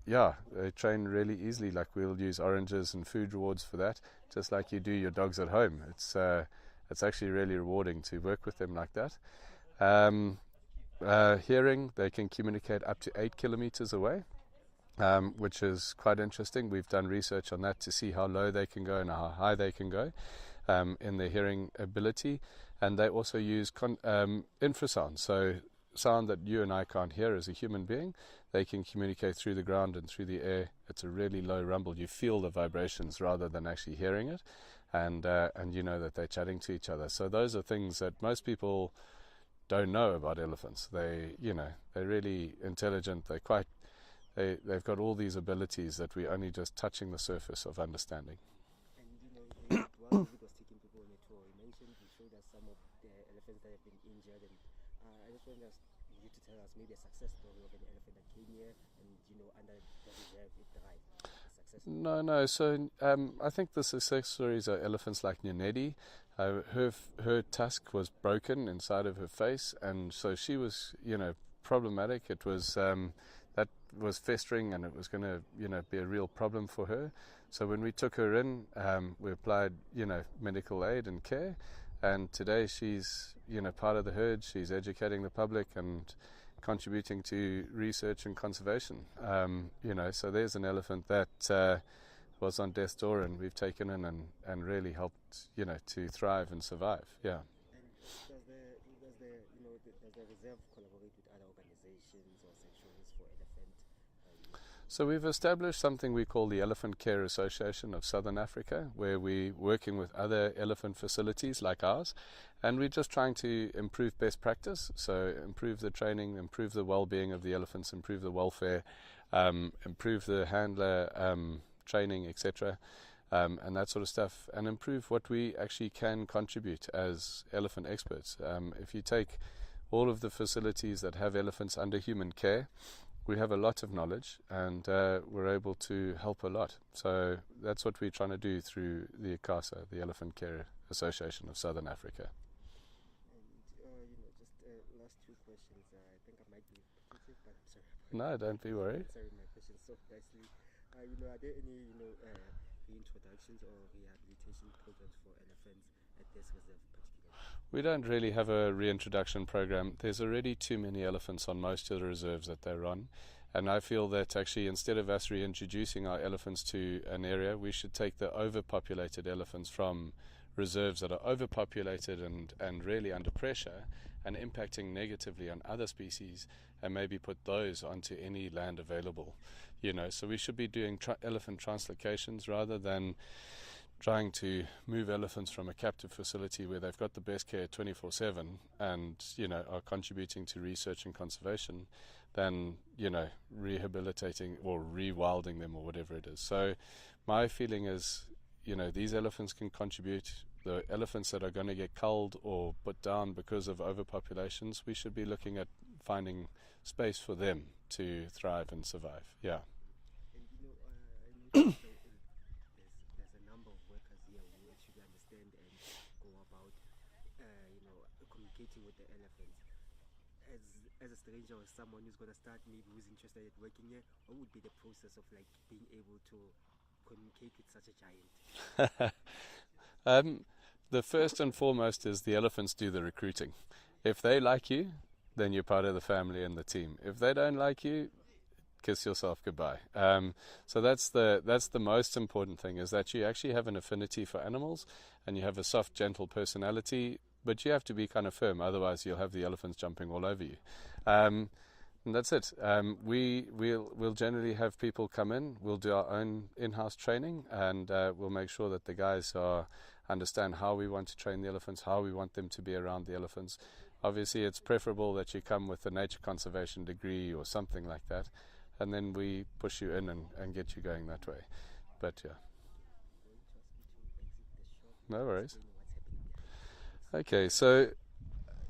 yeah, they train really easily. Like, we'll use oranges and food rewards for that, just like you do your dogs at home. It's actually really rewarding to work with them like that. Hearing, they can communicate up to 8 kilometers away, which is quite interesting. We've done research on that to see how low they can go and how high they can go in their hearing ability. And they also use infrasound, so sound that you and I can't hear as a human being. They can communicate through the ground and through the air. It's a really low rumble. You feel the vibrations rather than actually hearing it, and you know that they're chatting to each other. So those are things that most people don't know about elephants. They're really intelligent. They've got all these abilities that we're only just touching the surface of understanding. And while David was taking people on a tour, he showed us some of the elephants that have been injured, and I just wanted you to tell us maybe a success story of an elephant that came here and under the reserve it died. No. So I think the success stories are elephants like Nyanedi. Her tusk was broken inside of her face, and so she was, problematic. It was that was festering, and it was going to, be a real problem for her. So when we took her in, we applied, medical aid and care, and today she's, part of the herd. She's educating the public and contributing to research and conservation. So there's an elephant that was on death's door, and we've taken in and really helped, to thrive and survive. Yeah. And does the reserve collaborate with other organizations or sanctuaries for elephant? So we've established something we call the Elephant Care Association of Southern Africa, where we're working with other elephant facilities like ours, and we're just trying to improve best practice, so improve the training, improve the well-being of the elephants, improve the welfare, improve the handler training, etc., and that sort of stuff, and improve what we actually can contribute as elephant experts. If you take all of the facilities that have elephants under human care, we have a lot of knowledge, and we're able to help a lot. So that's what we're trying to do through the ICASA, the Elephant Care Association of Southern Africa. And just last 2 questions. I think I might be repetitive, but I'm sorry. No, don't be worried. Sorry, my questions so nicely. Are there any reintroductions or rehabilitation programs for elephants at this reserve particularly? We don't really have a reintroduction program. There's already too many elephants on most of the reserves that they're on. And I feel that actually, instead of us reintroducing our elephants to an area, we should take the overpopulated elephants from reserves that are overpopulated and really under pressure and impacting negatively on other species, and maybe put those onto any land available. So we should be doing elephant translocations rather than trying to move elephants from a captive facility where they've got the best care 24/7 and are contributing to research and conservation, than rehabilitating or rewilding them or whatever it is. So my feeling is these elephants can contribute. The elephants that are going to get culled or put down because of overpopulations, we should be looking at finding space for them to thrive and survive. Yeah. And there's a number of workers here who actually understand and go about communicating with the elephants. As a stranger or someone who's going to start, maybe who's interested in working here, what would be the process of being able to communicate with such a giant? The first and foremost is the elephants do the recruiting. If they like you, then you're part of the family and the team. If they don't like you, kiss yourself goodbye. So that's the most important thing, is that you actually have an affinity for animals and you have a soft, gentle personality, but you have to be kind of firm, otherwise you'll have the elephants jumping all over you. And that's it. We'll generally have people come in. We'll do our own in-house training, and we'll make sure that the guys understand how we want to train the elephants, how we want them to be around the elephants. Obviously, it's preferable that you come with a nature conservation degree or something like that, and then we push you in and get you going that way. But yeah. No worries. Okay, so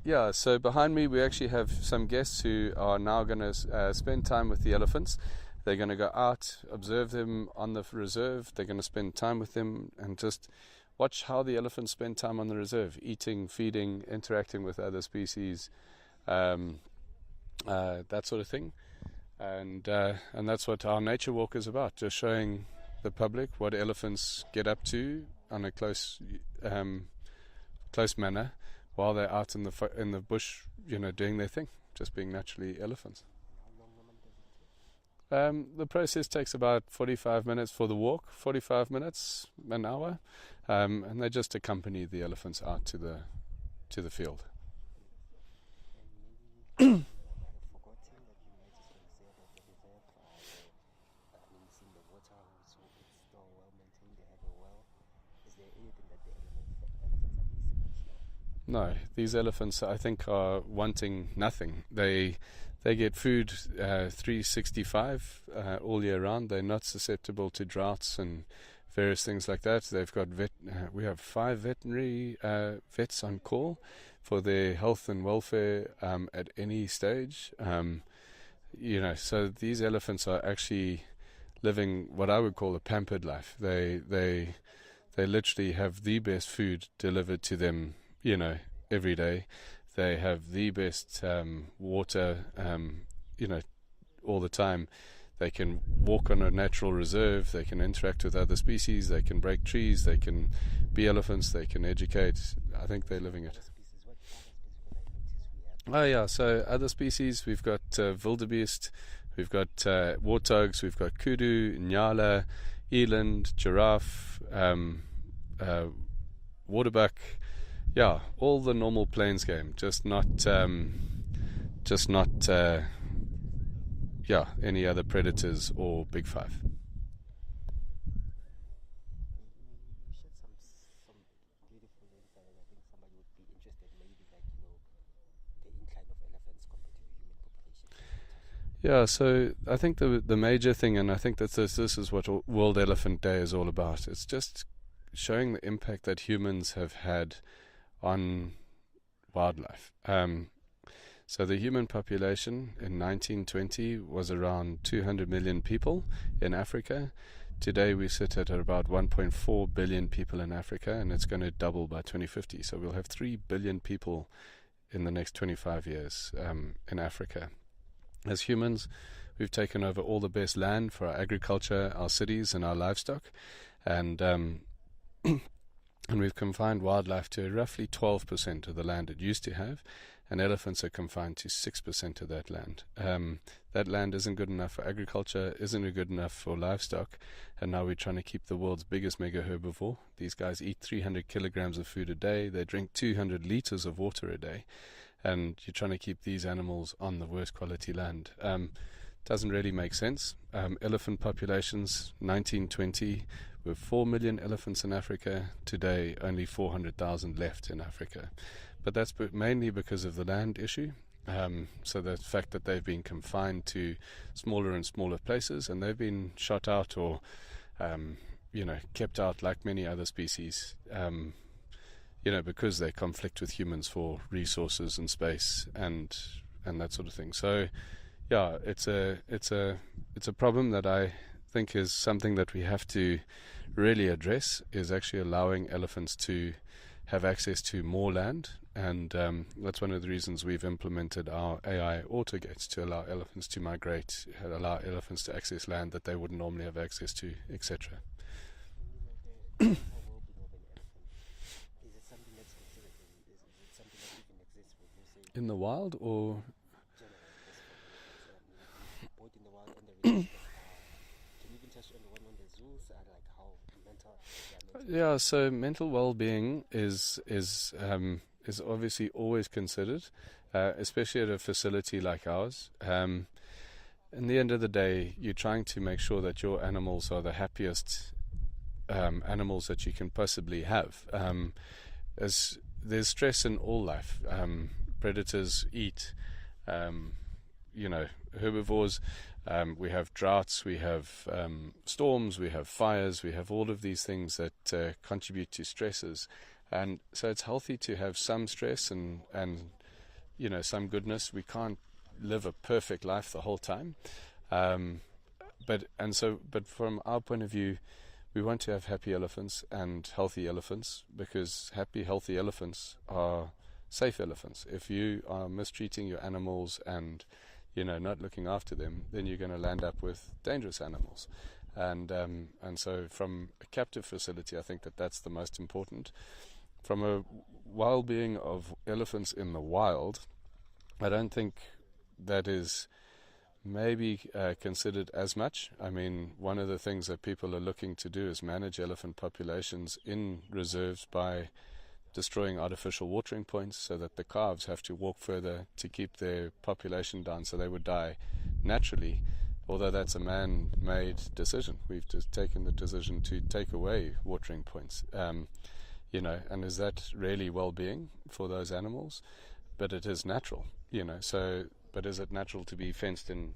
yeah, so behind me we actually have some guests who are now going to spend time with the elephants. They're going to go out, observe them on the reserve. They're going to spend time with them and just watch how the elephants spend time on the reserve, eating, feeding, interacting with other species, that sort of thing. And that's what our nature walk is about, just showing the public what elephants get up to on a close manner while they're out in the bush, doing their thing, just being naturally elephants. The process takes about 45 minutes for the walk, 45 minutes, an hour, and they just accompany the elephants out to the field. No, these elephants, I think, are wanting nothing. They get food 365 all year round. They're not susceptible to droughts and various things like that. They've got we have 5 veterinary vets on call for their health and welfare at any stage. So these elephants are actually living what I would call a pampered life. They literally have the best food delivered to them, every day. They have the best water, all the time. They can walk on a natural reserve. They can interact with other species. They can break trees. They can be elephants. They can educate. I think they're living it. Oh yeah, so other species, we've got wildebeest, we've got warthogs, we've got kudu, nyala, eland, giraffe, waterbuck. Yeah, all the normal plains game, just not any other predators or big five. You shared some beautiful insight, and I think somebody would be interested, maybe the incline of elephants compared to the human population. Yeah, so I think the major thing, and I think that this is what World Elephant Day is all about. It's just showing the impact that humans have had on wildlife. So the human population in 1920 was around 200 million people in Africa. Today we sit at about 1.4 billion people in Africa, and it's going to double by 2050. So we'll have 3 billion people in the next 25 years in Africa. As humans, we've taken over all the best land for our agriculture, our cities, and our livestock, and we've confined wildlife to roughly 12% of the land it used to have, and elephants are confined to 6% of that land. That land isn't good enough for agriculture, isn't good enough for livestock, and now we're trying to keep the world's biggest mega herbivore. These guys eat 300 kilograms of food a day, they drink 200 liters of water a day, and you're trying to keep these animals on the worst quality land. Doesn't really make sense. Elephant populations, 1920, with 4 million elephants in Africa. Today, only 400,000 left in Africa. But that's mainly because of the land issue. So the fact that they've been confined to smaller and smaller places, and they've been shot out or, kept out like many other species, because they conflict with humans for resources and space and that sort of thing. So, yeah, it's a problem that I think is something that we have to really address, is actually allowing elephants to have access to more land, and that's one of the reasons we've implemented our AI autogates to allow elephants to migrate, allow elephants to access land that they wouldn't normally have access to, etc. Is it something that's considered? Is it something that even exists? Would you say In the wild, or both in the wild and the reserve? Can you even touch on the one on the zoos and like how mental? Yeah, so mental well-being is obviously always considered, especially at a facility like ours. In the end of the day, you're trying to make sure that your animals are the happiest animals that you can possibly have. As there's stress in all life, predators eat, herbivores. We have droughts, we have storms, we have fires, we have all of these things that contribute to stresses. And so it's healthy to have some stress and some goodness. We can't live a perfect life the whole time. But from our point of view, we want to have happy elephants and healthy elephants, because happy, healthy elephants are safe elephants. If you are mistreating your animals and not looking after them, then you're going to land up with dangerous animals. And so from a captive facility, I think that's the most important. From a well-being of elephants in the wild, I don't think that is maybe considered as much. I mean, one of the things that people are looking to do is manage elephant populations in reserves by destroying artificial watering points, so that the calves have to walk further to keep their population down, so they would die naturally. Although that's a man-made decision. We've just taken the decision to take away watering points. And is that really well-being for those animals? But it is natural, but is it natural to be fenced in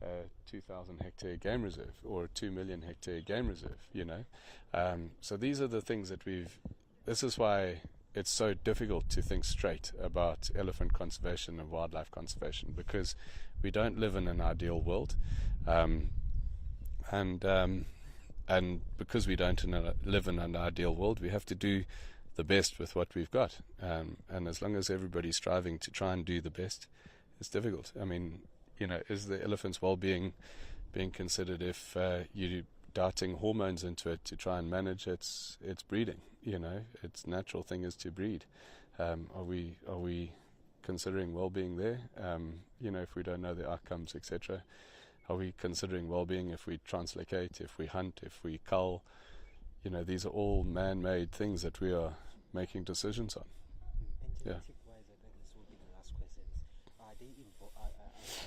a 2,000 hectare game reserve or a 2 million hectare game reserve, So these are the things that this is why it's so difficult to think straight about elephant conservation and wildlife conservation, because we don't live in an ideal world. And because we don't live in an ideal world, we have to do the best with what we've got. And as long as everybody's striving to try and do the best, it's difficult. I mean, is the elephant's well-being being considered if you're darting hormones into it to try and manage its breeding? Its natural thing is to breed. Are we considering well-being there? If we don't know the outcomes, etc. Are we considering well-being if we translocate, if we hunt, if we cull? These are all man-made things that we are making decisions on. And genetic-wise, I think this will be the last question. Are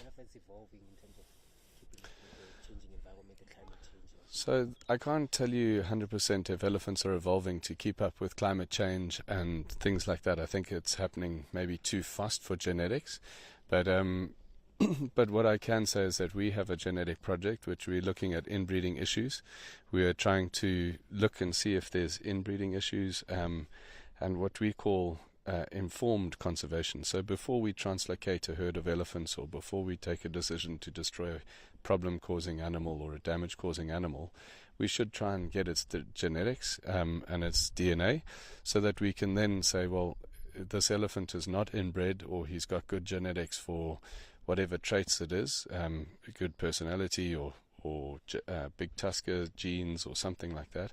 elephants evolving in terms of keeping up with the changing environment, the climate change? So I can't tell you 100% if elephants are evolving to keep up with climate change and things like that. I think it's happening maybe too fast for genetics. But what I can say is that we have a genetic project which we're looking at inbreeding issues. We are trying to look and see if there's inbreeding issues and what we call informed conservation. So before we translocate a herd of elephants, or before we take a decision to destroy a problem-causing animal or a damage-causing animal, we should try and get its genetics and its DNA, so that we can then say, well, this elephant is not inbred, or he's got good genetics for whatever traits it is, good personality or big tusker genes or something like that,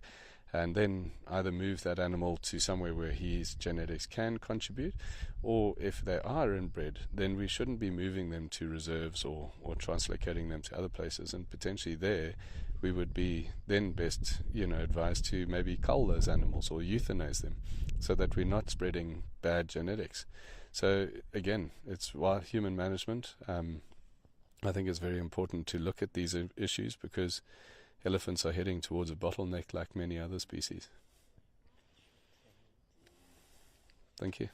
and then either move that animal to somewhere where his genetics can contribute, or if they are inbred, then we shouldn't be moving them to reserves or translocating them to other places, and potentially there we would be then best advised to maybe cull those animals or euthanize them, so that we're not spreading bad genetics. So again, it's human management. I think it's very important to look at these issues, because elephants are heading towards a bottleneck like many other species. Thank you.